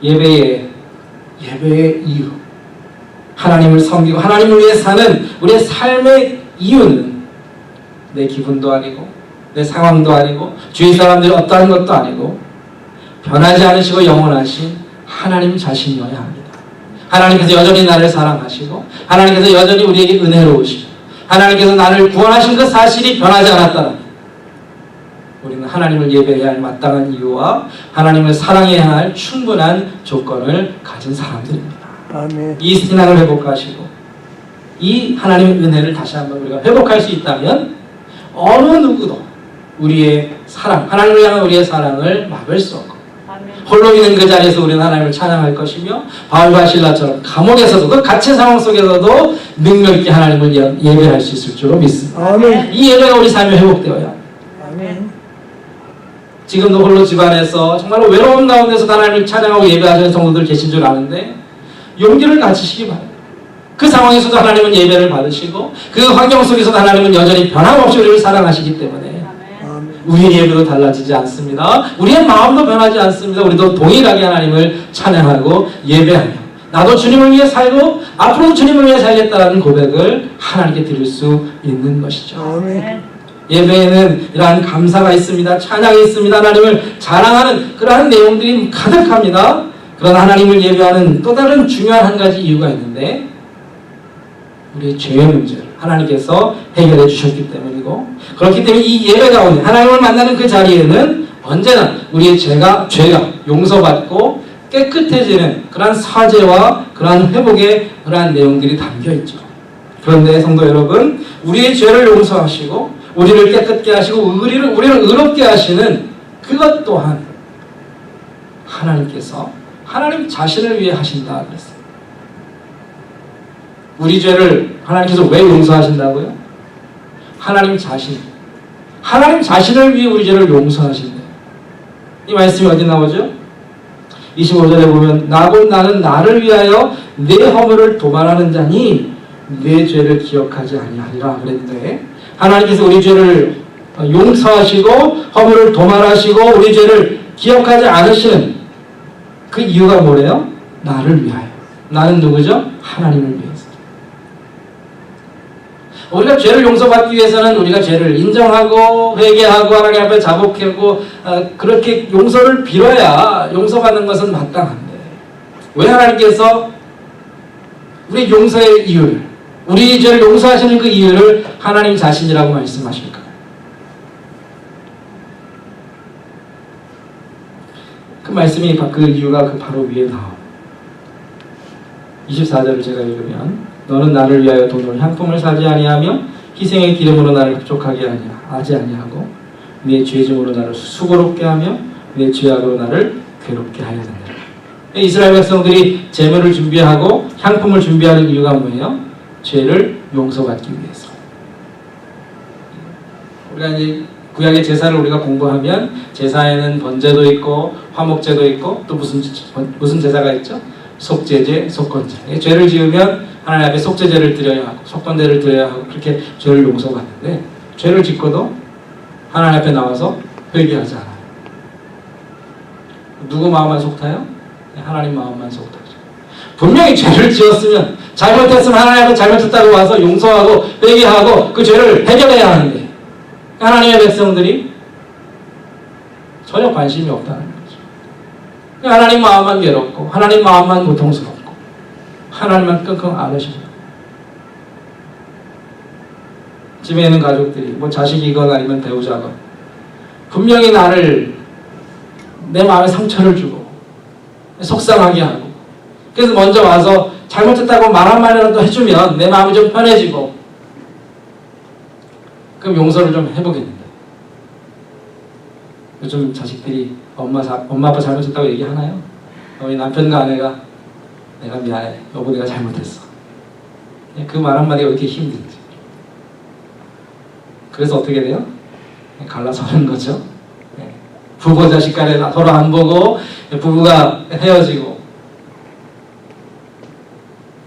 S1: 예배의 이유, 하나님을 섬기고 하나님을 위해 사는 우리의 삶의 이유는 내 기분도 아니고 내 상황도 아니고 주위 사람들이 어떠한 것도 아니고 변하지 않으시고 영원하신 하나님 자신이어야 합니다. 하나님께서 여전히 나를 사랑하시고 하나님께서 여전히 우리에게 은혜로우시고 하나님께서 나를 구원하신 그 사실이 변하지 않았다면 우리는 하나님을 예배해야 할 마땅한 이유와 하나님을 사랑해야 할 충분한 조건을 가진 사람들입니다.
S2: 아멘.
S1: 이 신앙을 회복하시고 이 하나님의 은혜를 다시 한번 우리가 회복할 수 있다면 어느 누구도 우리의 사랑, 하나님을 향한 우리의 사랑을 막을 수 없고 홀로 있는 그 자리에서 우리는 하나님을 찬양할 것이며 바울과 실라처럼 감옥에서도 그 갇힌 상황 속에서도 능력 있게 하나님을 예배할 수 있을 줄로 믿습니다.
S2: 아멘.
S1: 이 예배가 우리 삶에 회복되어야 합니다.
S2: 아멘.
S1: 지금도 홀로 집안에서 정말로 외로운 가운데서 하나님을 찬양하고 예배하시는 성도들 계신 줄 아는데 용기를 갖추시기 바랍니다. 그 상황에서도 하나님은 예배를 받으시고 그 환경 속에서도 하나님은 여전히 변함없이 우리를 사랑하시기 때문에 우리의 예배도 달라지지 않습니다. 우리의 마음도 변하지 않습니다. 우리도 동일하게 하나님을 찬양하고 예배하며 나도 주님을 위해 살고 앞으로도 주님을 위해 살겠다는 고백을 하나님께 드릴 수 있는 것이죠.
S2: 아멘.
S1: 예배에는 이러한 감사가 있습니다. 찬양이 있습니다. 하나님을 자랑하는 그러한 내용들이 가득합니다. 그러나 하나님을 예배하는 또 다른 중요한 한 가지 이유가 있는데 우리의 죄의 문제를 하나님께서 해결해 주셨기 때문이고 그렇기 때문에 이 예배 가운데 하나님을 만나는 그 자리에는 언제나 우리의 죄가 용서받고 깨끗해지는 그러한 사죄와 그러한 회복의 그러한 내용들이 담겨있죠. 그런데 성도 여러분, 우리의 죄를 용서하시고 우리를 깨끗게 하시고 우리를 의롭게 하시는 그것 또한 하나님께서 하나님 자신을 위해 하신다 그랬어요. 우리 죄를 하나님께서 왜 용서하신다고요? 하나님 자신을 위해 우리 죄를 용서하신대요. 이 말씀이 어디 나오죠? 25절에 보면 나는 나를 위하여 내 허물을 도말하는 자니 내 죄를 기억하지 아니하리라 그랬는데 하나님께서 우리 죄를 용서하시고 허물을 도말하시고 우리 죄를 기억하지 않으시는 그 이유가 뭐래요? 나를 위하여. 나는 누구죠? 하나님을 위해서. 우리가 죄를 용서받기 위해서는 우리가 죄를 인정하고 회개하고 하나님 앞에 자복하고 그렇게 용서를 빌어야 용서받는 것은 마땅한데 왜 하나님께서 우리 용서의 이유를 우리 죄를 용서하시는 그 이유를 하나님 자신이라고 말씀하실까요? 그 말씀이 그 이유가 바로 위에 나와요. 24절을 제가 읽으면 너는 나를 위하여 돈으로 향품을 사지 아니하며 희생의 기름으로 나를 흡족하게 하지 아니하고 내 죄짐으로 나를 수고롭게 하며 내 죄악으로 나를 괴롭게 하였느니라. 이스라엘 백성들이 제물을 준비하고 향품을 준비하는 이유가 뭐예요? 죄를 용서받기 위해서. 우리가 이제 구약의 제사를 우리가 공부하면 제사에는 번제도 있고 화목제도 있고 또 무슨 제사가 있죠? 속죄제, 속건제. 죄를 지으면 하나님 앞에 속죄제를 드려야 하고 속건제를 드려야 하고 그렇게 죄를 용서받는데 죄를 짓고도 하나님 앞에 나와서 회개하지 않아요. 누구 마음만 속타요? 하나님 마음만 속타죠. 분명히 죄를 지었으면 잘못했으면 하나님 앞에 잘못했다고 와서 용서하고 회개하고 그 죄를 해결해야 하는데 하나님의 백성들이 전혀 관심이 없다는 거죠. 하나님 마음만 괴롭고 하나님 마음만 고통스럽고 하나님만 끙끙 앓으시죠. 집에 있는 가족들이 자식이건 아니면 배우자건 분명히 내 마음에 상처를 주고 속상하게 하고 그래서 먼저 와서 잘못했다고 말 한마디라도 해주면 내 마음이 좀 편해지고 그럼 용서를 좀 해보겠는데 요즘 자식들이 엄마 아빠 잘못했다고 얘기하나요? 우리 남편과 아내가 내가 미안해 여보 내가 잘못했어 그 말 한마디가 왜 이렇게 힘든지 그래서 어떻게 돼요? 갈라서는 거죠. 부부 자식 간에 서로 안 보고 부부가 헤어지고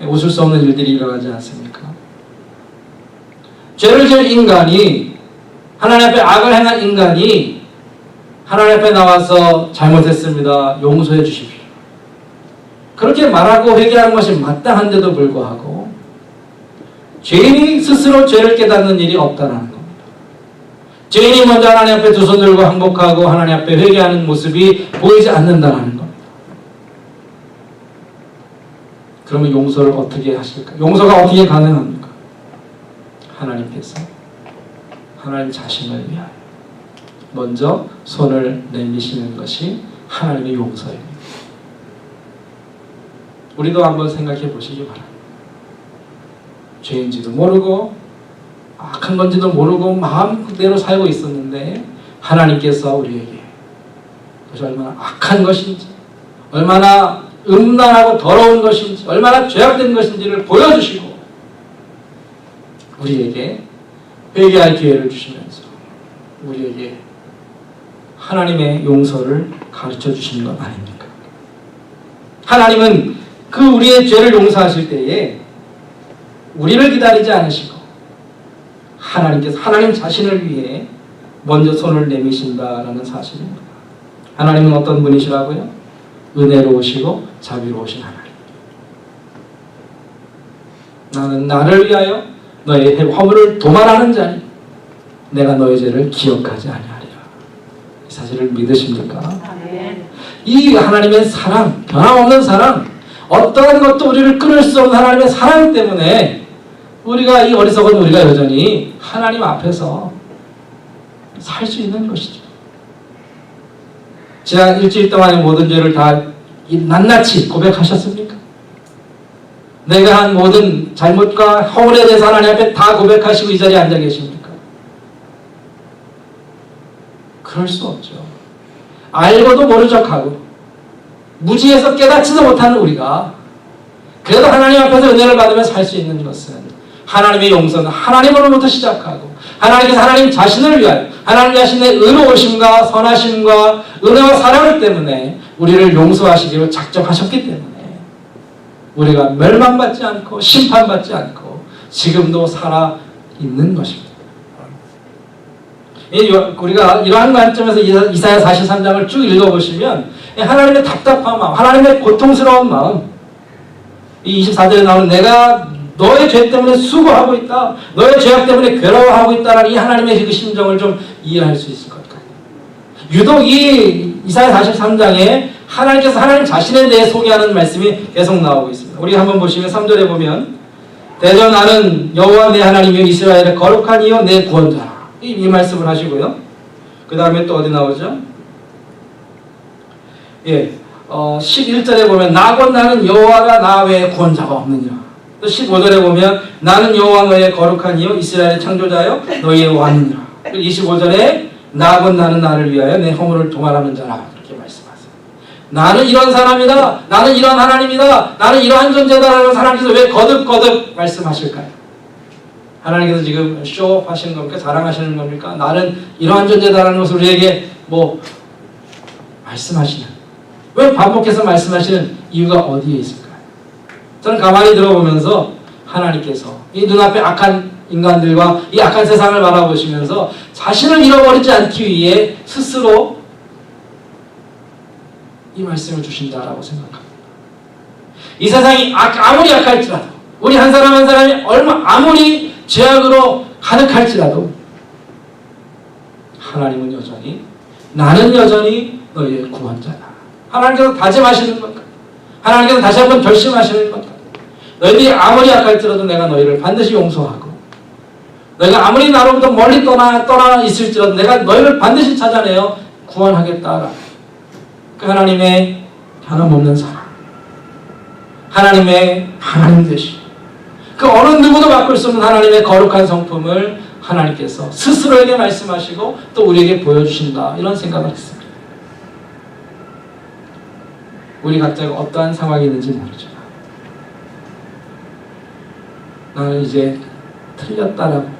S1: 웃을 수 없는 일들이 일어나지 않습니까? 죄를 지은 인간이, 하나님 앞에 악을 행한 인간이 하나님 앞에 나와서 잘못했습니다, 용서해 주십시오, 그렇게 말하고 회개하는 것이 마땅한데도 불구하고 죄인이 스스로 죄를 깨닫는 일이 없다는 겁니다. 죄인이 먼저 하나님 앞에 두 손 들고 항복하고 하나님 앞에 회개하는 모습이 보이지 않는다는 겁니다. 그러면 용서를 어떻게 하실까? 용서가 어떻게 가능합니까? 하나님께서 하나님 자신을 위하여 먼저 손을 내미시는 것이 하나님의 용서입니다. 우리도 한번 생각해 보시기 바랍니다. 죄인지도 모르고 악한 건지도 모르고 마음대로 살고 있었는데 하나님께서 우리에게 그것이 얼마나 악한 것인지, 얼마나 음란하고 더러운 것인지, 얼마나 죄악된 것인지를 보여주시고 우리에게 회개할 기회를 주시면서 우리에게 하나님의 용서를 가르쳐 주시는 것 아닙니까? 하나님은 그 우리의 죄를 용서하실 때에 우리를 기다리지 않으시고 하나님께서 하나님 자신을 위해 먼저 손을 내미신다라는 사실입니다. 하나님은 어떤 분이시라고요? 은혜로우시고 자비로우신 하나님. 나는 나를 위하여 너의 화물을 도말하는 자니 내가 너의 죄를 기억하지 아니하리라. 이 사실을 믿으십니까? 이 하나님의 사랑, 변함없는 사랑, 어떠한 것도 우리를 끊을 수 없는 하나님의 사랑 때문에 우리가, 이 어리석은 우리가 여전히 하나님 앞에서 살 수 있는 것이죠. 지난 일주일 동안의 모든 죄를 다 낱낱이 고백하셨습니까? 내가 한 모든 잘못과 허물에 대해서 하나님 앞에 다 고백하시고 이 자리에 앉아 계십니까? 그럴 수 없죠. 알고도 모른 척하고 무지해서 깨닫지도 못하는 우리가 그래도 하나님 앞에서 은혜를 받으며 살 수 있는 것은 하나님의 용서는 하나님으로부터 시작하고 하나님께서 하나님 자신을 위하여 하나님 자신의 의로우심과 선하심과 은혜와 사랑 때문에 우리를 용서하시기로 작정하셨기 때문에 우리가 멸망받지 않고 심판받지 않고 지금도 살아있는 것입니다. 우리가 이러한 관점에서 이사야 43장을 쭉 읽어보시면 하나님의 답답한 마음, 하나님의 고통스러운 마음, 이 24절에 나오는 내가 너의 죄 때문에 수고하고 있다, 너의 죄악 때문에 괴로워하고 있다라는 이 하나님의 그 심정을 좀 이해할 수 있을 것 같아요. 유독 이 이사야 43장에 하나님께서 하나님 자신에 대해 소개하는 말씀이 계속 나오고 있습니다. 우리 한번 보시면 3절에 보면 대저 나는 여호와 내 하나님이여 이스라엘의 거룩한 이여 내 구원자라, 이 말씀을 하시고요. 그 다음에 또 어디 나오죠? 11절에 보면 나곧 나는 여호와가 나 외에 구원자가 없느니라. 또 15절에 보면 나는 여호와 너의 거룩한 이요 이스라엘의 창조자여 너희의 왕이니라. 25절에 나곧 나는 나를 위하여 내 허물을 도말하는 자라, 이렇게 말씀하세요. 나는 이런 사람이다, 나는 이런 하나님이다, 나는 이러한 존재다라는 하나님께서 왜 거듭거듭 말씀하실까요? 하나님께서 지금 쇼업 하시는 겁니까? 자랑하시는 겁니까? 나는 이러한 존재다라는 것을 우리에게 말씀하시는, 왜 반복해서 말씀하시는 이유가 어디에 있을까요? 저는 가만히 들어보면서 하나님께서 이 눈앞에 악한 인간들과 이 악한 세상을 바라보시면서 자신을 잃어버리지 않기 위해 스스로 이 말씀을 주신다라고 생각합니다. 이 세상이 아무리 악할지라도, 우리 한 사람 한 사람이 아무리 죄악으로 가득할지라도 하나님은 여전히, 나는 여전히 너희의 구원자다. 하나님께서 다짐하시는 것 같아요. 하나님께서 다시 한번 결심하시는 것 같아요. 너희들이 아무리 악할지라도 내가 너희를 반드시 용서하고, 너희가 아무리 나로부터 멀리 떠나 있을지라도 내가 너희를 반드시 찾아내어 구원하겠다. 그 하나님의 변함없는 사랑, 하나님의 하나님 되심, 그 어느 누구도 바꿀 수 없는 하나님의 거룩한 성품을 하나님께서 스스로에게 말씀하시고 또 우리에게 보여주신다, 이런 생각을 했습니다. 우리 각자가 어떠한 상황이 있는지 모르지만 나는 이제 틀렸다라고,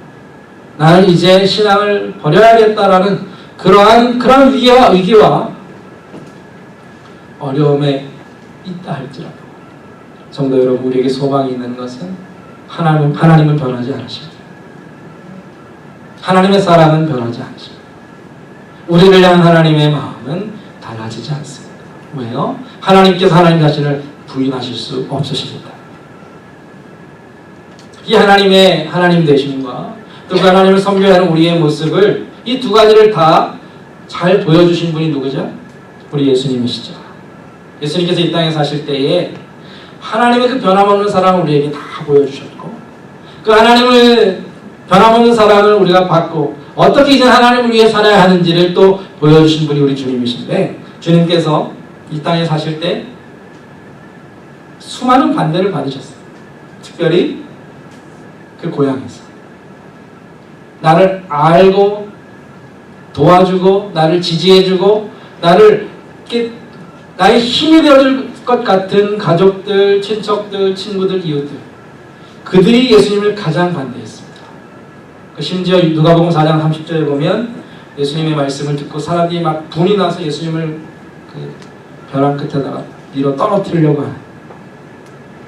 S1: 나는 이제 신앙을 버려야겠다라는 그러한 위기와 어려움에 있다 할지라도 성도 여러분, 우리에게 소망이 있는 것은 하나님은 변하지 않으십니다. 하나님의 사랑은 변하지 않으십니다. 우리를 향한 하나님의 마음은 달라지지 않습니다. 왜요? 하나님께서 하나님 자신을 부인하실 수 없으십니다. 이 하나님의 하나님 되심과 또 그 하나님을 섬겨야 하는 우리의 모습을, 이 두 가지를 다 잘 보여주신 분이 누구죠? 우리 예수님이시죠. 예수님께서 이 땅에 사실 때에 하나님의 그 변함없는 사랑을 우리에게 다 보여주셨고, 그 하나님을 변함없는 사랑을 우리가 받고 어떻게 이제 하나님을 위해 살아야 하는지를 또 보여주신 분이 우리 주님이신데, 주님께서 이 땅에 사실 때 수많은 반대를 받으셨어요. 특별히 그 고향에서 나를 알고 도와주고 나를 지지해주고 나를 이렇게 나의 힘이 되어줄 것 같은 가족들, 친척들, 친구들, 이웃들, 그들이 예수님을 가장 반대했습니다. 심지어 누가복음 4장 30절에 보면 예수님의 말씀을 듣고 사람들이 막 분이 나서 예수님을 그 벼랑 끝에다가 밀어 떨어뜨리려고 하는.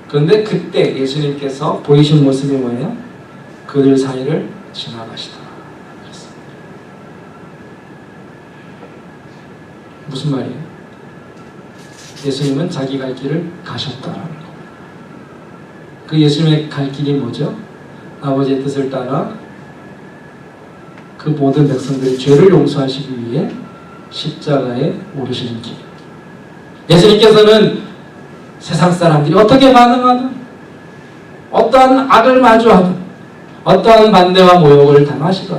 S1: 그런데 그때 예수님께서 보이신 모습이 뭐예요? 그들 사이를 지나가시더라. 그랬습니다. 무슨 말이에요? 예수님은 자기 갈 길을 가셨다라는 겁니다. 그 예수님의 갈 길이 뭐죠? 아버지의 뜻을 따라 그 모든 백성들의 죄를 용서하시기 위해 십자가에 오르시는 길. 예수님께서는 세상 사람들이 어떻게 반응하든, 어떠한 악을 마주하든, 어떠한 반대와 모욕을 당하시든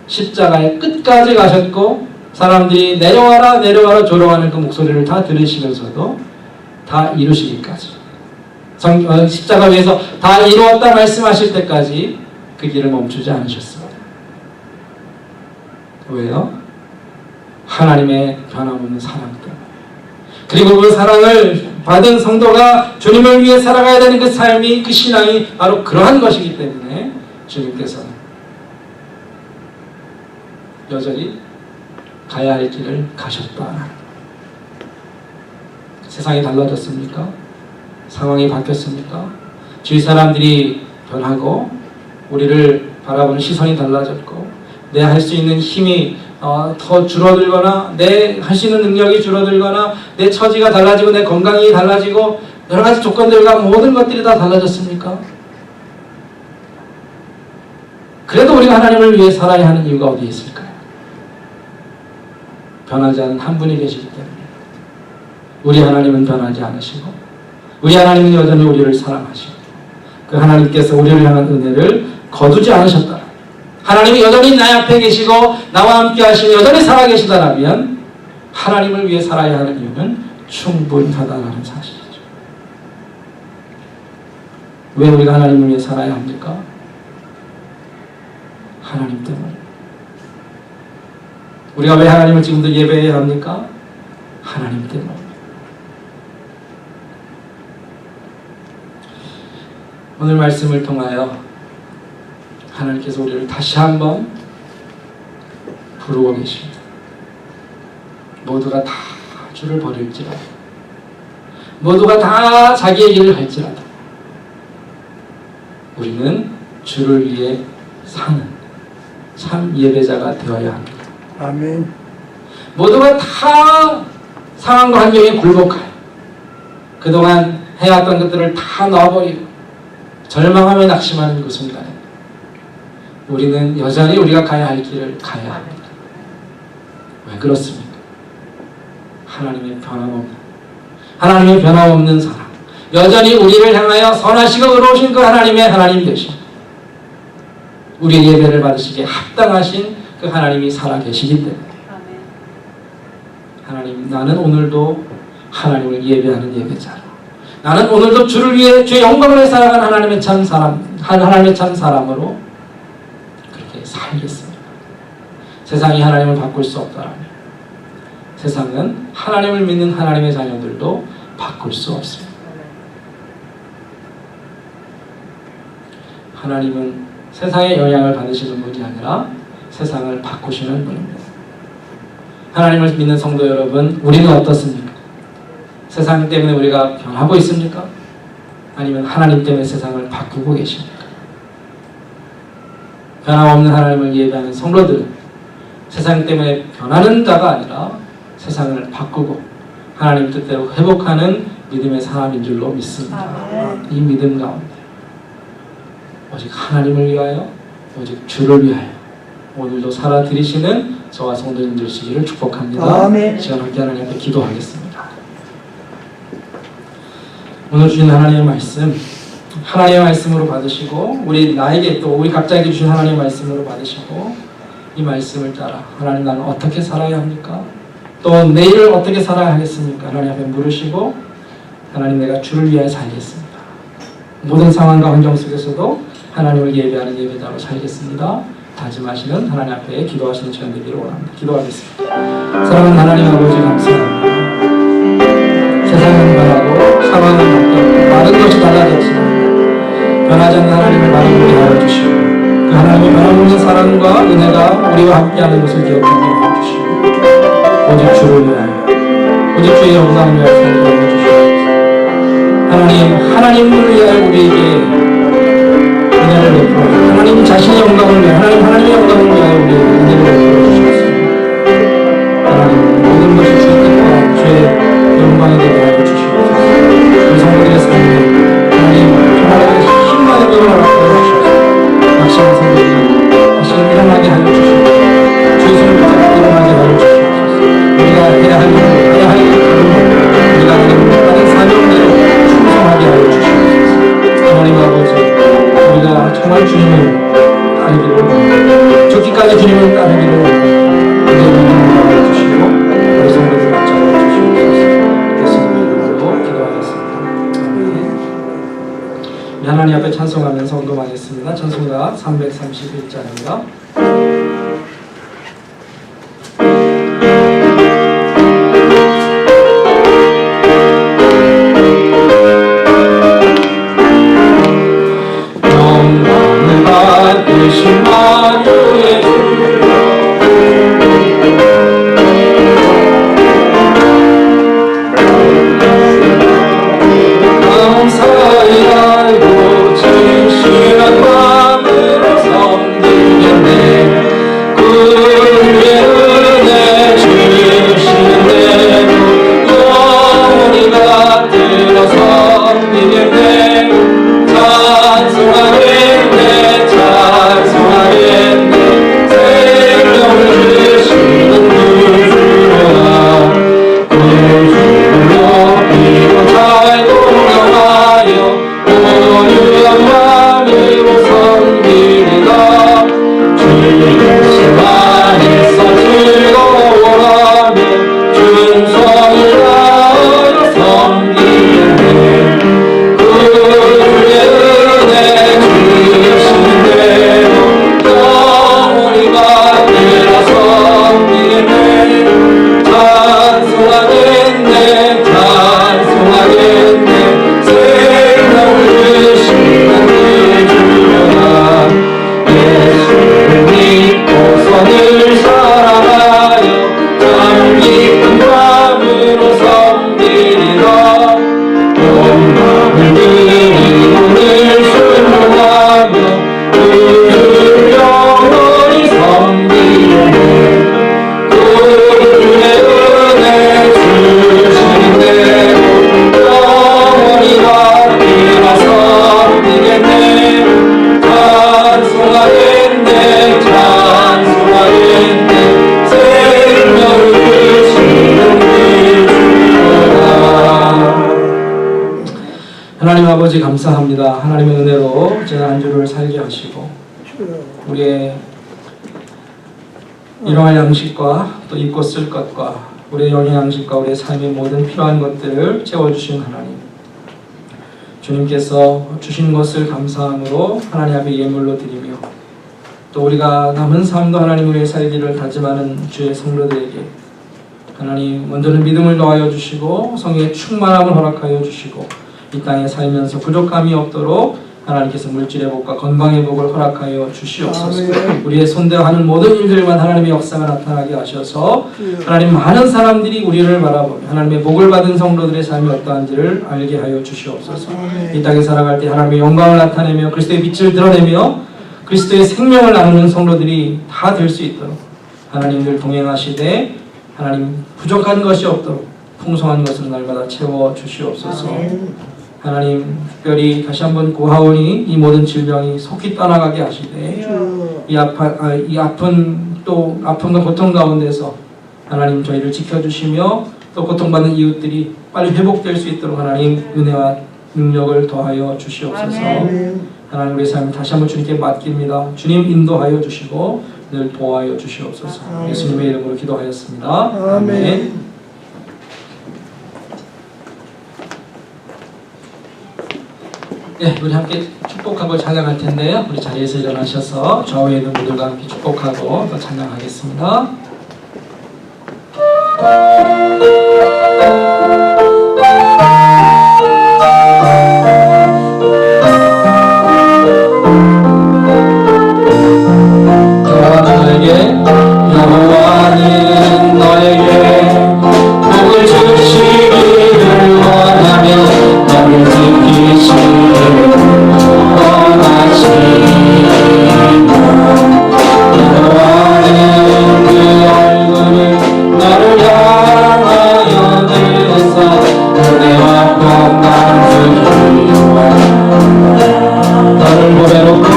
S1: 십자가의 끝까지 가셨고, 사람들이 내려와라 내려와라 조롱하는 그 목소리를 다 들으시면서도 다 이루시기까지, 십자가 위에서 다 이루었다 말씀하실 때까지 그 길을 멈추지 않으셨습니다. 왜요? 하나님의 변함없는 사랑 때문에. 그리고 그 사랑을 받은 성도가 주님을 위해 살아가야 되는 그 삶이, 그 신앙이 바로 그러한 것이기 때문에 주님께서는 여전히 가야 할 길을 가셨다. 세상이 달라졌습니까? 상황이 바뀌었습니까? 주위 사람들이 변하고 우리를 바라보는 시선이 달라졌고, 내 할 수 있는 힘이 더 줄어들거나, 내 할 수 있는 능력이 줄어들거나, 내 처지가 달라지고 내 건강이 달라지고 여러 가지 조건들과 모든 것들이 다 달라졌습니까? 그래도 우리가 하나님을 위해 살아야 하는 이유가 어디에 있을까요? 변하지 않은 한 분이 계시기 때문에. 우리 하나님은 변하지 않으시고, 우리 하나님은 여전히 우리를 사랑하시고, 그 하나님께서 우리를 향한 은혜를 거두지 않으셨다. 하나님이 여전히 내 앞에 계시고 나와 함께 하시며 여전히 살아계시다라면 하나님을 위해 살아야 하는 이유는 충분하다는 사실이죠. 왜 우리가 하나님을 위해 살아야 합니까? 하나님 때문에. 우리가 왜 하나님을 지금도 예배해야 합니까? 하나님 때문에. 오늘 말씀을 통하여 하나님께서 우리를 다시 한번 부르고 계십니다. 모두가 다 주를 버릴지라도, 모두가 다 자기의 길을 갈지라도 우리는 주를 위해 사는 참 예배자가 되어야 합니다.
S2: 아멘.
S1: 모두가 다 상황과 환경에 굴복하여 그동안 해왔던 것들을 다 놔버리고 절망하며 낙심하는 그 순간에 우리는 여전히 우리가 가야 할 길을 가야 합니다. 왜 그렇습니까? 하나님의 변함없는 사랑, 여전히 우리를 향하여 선하시고 의로우신 그 하나님의 하나님 되신, 우리의 예배를 받으시기에 합당하신 그 하나님이 살아계시기 때문에 하나님, 나는 오늘도 하나님을 예배하는 예배자로, 나는 오늘도 주를 위해 주의 영광을 위해 살아가는 하나님의 참 사람으로 그렇게 살겠습니다. 세상이 하나님을 바꿀 수 없다라면 세상은 하나님을 믿는 하나님의 자녀들도 바꿀 수 없습니다. 하나님은 세상의 영향을 받으시는 분이 아니라 세상을 바꾸시는 분입니다. 하나님을 믿는 성도 여러분, 우리는 어떻습니까? 세상 때문에 우리가 변하고 있습니까? 아니면 하나님 때문에 세상을 바꾸고 계십니까? 변함없는 하나님을 예배하는 성도들, 세상 때문에 변하는 자가 아니라 세상을 바꾸고 하나님 뜻대로 회복하는 믿음의 사람인 줄로 믿습니다. 이 믿음 가운데 오직 하나님을 위하여, 오직 주를 위하여 오늘도 살아들이시는 저와 성도님 되시기를 축복합니다.
S3: 아멘.
S1: 시간 함께 하나님 앞에 기도하겠습니다. 오늘 주신 하나님의 말씀, 하나님의 말씀으로 받으시고 나에게 또 우리 각자에게 주신 하나님의 말씀으로 받으시고 이 말씀을 따라 하나님 나는 어떻게 살아야 합니까? 또 내일을 어떻게 살아야 하겠습니까? 하나님 앞에 물으시고 하나님 내가 주를 위하여 살겠습니다. 모든 상황과 환경 속에서도 하나님을 예배하는 예배자로 살겠습니다. 다짐하시는 하나님 앞에 기도하시는 시간 되기를 원합니다. 기도하겠습니다. 사랑하는 하나님 아버지 감사합니다. 세상은 변하고 상황은 바뀌었고 많은 것이 달라졌지만 변하지 않는 하나님을 바라보게 하여 주시고 그 하나님의 변함없는 사랑과 은혜가 우리와 함께하는 것을 기억하게 하여 주시고 오직 주를 위하여 오직 주의 영광을 위하여 살게 하여 주시옵소서. 하나님을 위하여 우리에게 은혜를 베풀어 하나님 자신의 영광을 위하여 하나님의 영광을 위하여 우리에게 은혜를 베풀어 주시옵소서. 하나님 모든 것이 주의 뜻과 주의 영광이 되게 하여 주시옵소서. 우리 성도들의 삶에 하나님 정말 힘만의 믿음을 허락하여 주시옵소서. 막심한 성도들이 다시 일어나게 하여 주시옵소서. 주의 손을 붙잡고 일어나게 하여 주시옵소서. 우리가 해야 할 일, 우리가 받은 사명대로 충성하게 하여 주시옵소서. 하나님 아버지 우리가 정말 주님을 따르기를 죽기까지 주님을 따르기를 은혜를 주시고 우리 성도들 붙잡아 주시옵소서. 예수님의 이름으로 기도하겠습니다. 아멘. 하나님 앞에 찬송하면서 헌금하겠습니다. 찬송가 331장입니다. 하나님 아버지 감사합니다. 하나님의 은혜로 제가 한 주를 살게 하시고 우리의 일용할 양식과 또 입고 쓸 것과 우리의 영의 양식과 우리의 삶의 모든 필요한 것들을 채워주신 하나님, 주님께서 주신 것을 감사함으로 하나님 앞에 예물로 드리며 또 우리가 남은 삶도 하나님 위해 살기를 다짐하는 주의 성도들에게 하나님 먼저는 믿음을 더하여 주시고 성령의 충만함을 허락하여 주시고 이 땅에 살면서 부족함이 없도록 하나님께서 물질의 복과 건강의 복을 허락하여 주시옵소서.
S2: 아멘.
S1: 우리의 손대하는 모든 일들만 하나님의 역사가 나타나게 하셔서 하나님 많은 사람들이 우리를 바라보며 하나님의 복을 받은 성도들의 삶이 어떠한지를 알게 하여 주시옵소서. 이 땅에 살아갈 때 하나님의 영광을 나타내며 그리스도의 빛을 드러내며 그리스도의 생명을 나누는 성도들이 다 될 수 있도록 하나님 늘 동행하시되 하나님 부족한 것이 없도록 풍성한 것으로 날마다 채워 주시옵소서. 하나님 특별히 다시 한번 고하오니 이 모든 질병이 속히 떠나가게 하시되 이 아픈 또 아픔과 고통 가운데서 하나님 저희를 지켜주시며 또 고통받는 이웃들이 빨리 회복될 수 있도록 하나님 은혜와 능력을 더하여 주시옵소서. 하나님 우리의 삶을 다시 한번 주님께 맡깁니다. 주님 인도하여 주시고 늘 도와여 주시옵소서. 예수님의 이름으로 기도하였습니다. 아멘. 네, 우리 함께 축복하고 찬양할 텐데요. 우리 자리에서 일어나셔서 좌우에 있는 분들과 함께 축복하고 또 찬양하겠습니다. 여호와는 너에게 복을 주시기를 원하며 너를 지키시기를 원하시며 여호와는 그 얼굴을 너를 향하여 들어서 은혜와 평강 주시기를 원하며 너를 보내놓고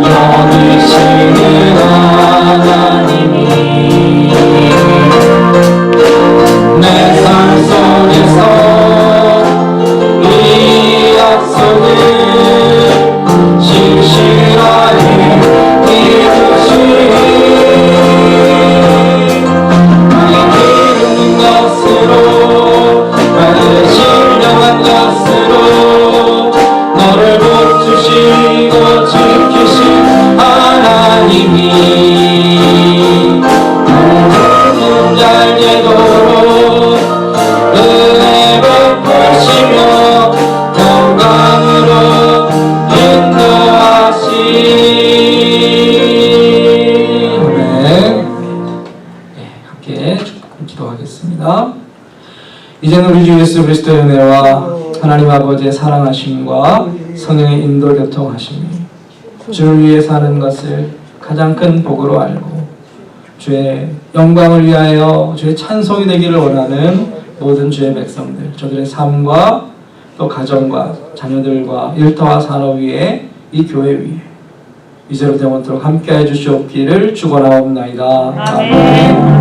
S1: 여기시는 하나님이 내 삶 속에서 이 약속을 신실하게 이루시니 나의 기른 것으로 나의 신령한 것으로 너를 붙드시고 지키신 하나님이 너는 잘 되도록 은혜 베푸시며 평강으로 인도하시니 아멘. 네, 함께 기도하겠습니다. 이제는 우리 주 예수 그리스도의 은혜와 하나님 아버지의 사랑하심과 성령의 인도 교통하심이 주를 위해 사는 것을 가장 큰 복으로 알고 주의 영광을 위하여 주의 찬송이 되기를 원하는 모든 주의 백성들, 저들의 삶과 또 가정과 자녀들과 일터와 산업 위에 이 교회 위에 이제로 영원토록 함께해 주시옵기를 축원하옵나이다. 아멘.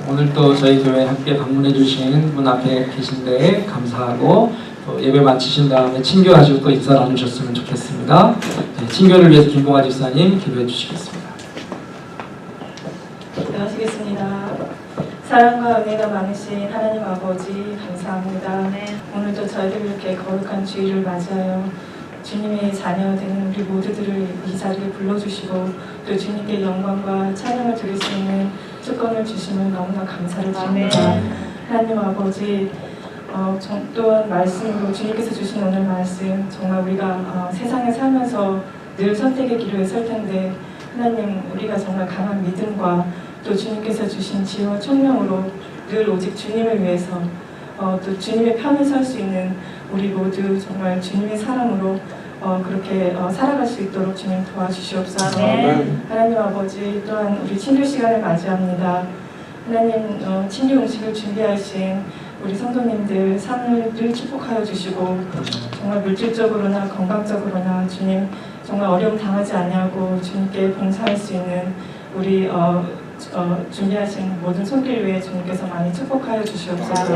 S1: 오늘 또 저희 교회 함께 방문해 주신 분 앞에 계신데 감사하고 또 예배 마치신 다음에 친교하시고 또 인사 나누셨으면 좋겠습니다. 네, 친교를 위해서 김봉아 집사님 기도해 주시겠습니다.
S3: 기도하시겠습니다. 사랑과 은혜가 많으신 하나님 아버지 감사합니다. 오늘도 저희들 이렇게 거룩한 주일을 맞이하여 주님의 자녀 되는 우리 모두들을 이 자리에 불러주시고 또 주님께 영광과 찬양을 드릴 수 있는 특권을 주시면 너무나 감사를 드립니다. 하나님 아버지 또한 말씀으로 주님께서 주신 오늘 말씀 정말 우리가 세상에 살면서 늘 선택의 길에 설 텐데 하나님 우리가 정말 강한 믿음과 또 주님께서 주신 지혜와 총명으로 늘 오직 주님을 위해서 또 주님의 편에 설 수 있는 우리 모두 정말 주님의 사랑으로 그렇게 살아갈 수 있도록 주님 도와주시옵소서. 하나님 아버지 또한 우리 친교 시간을 맞이합니다. 하나님 친교 음식을 준비하신 우리 성도님들 삶을 늘 축복하여 주시고 정말 물질적으로나 건강적으로나 주님 정말 어려움 당하지 아니하고 주님께 봉사할 수 있는 우리 준비하신 모든 손길 위에 주님께서 많이 축복하여 주시옵소서.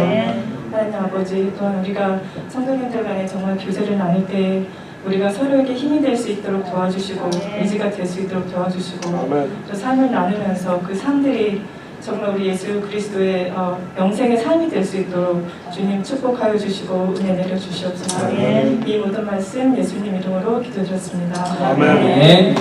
S3: 하나님 아버지 또한 우리가 성도님들 간에 정말 교제를 나눌 때 우리가 서로에게 힘이 될 수 있도록 도와주시고 의지가 될 수 있도록 도와주시고
S4: 아멘.
S3: 또 삶을 나누면서 그 삶들이 정말 우리 예수 그리스도의 영생의 삶이 될 수 있도록 주님 축복하여 주시고 은혜 내려 주시옵소서.
S4: 아멘.
S3: 이 모든 말씀 예수님 이름으로 기도드렸습니다.
S4: 아멘.
S1: 네.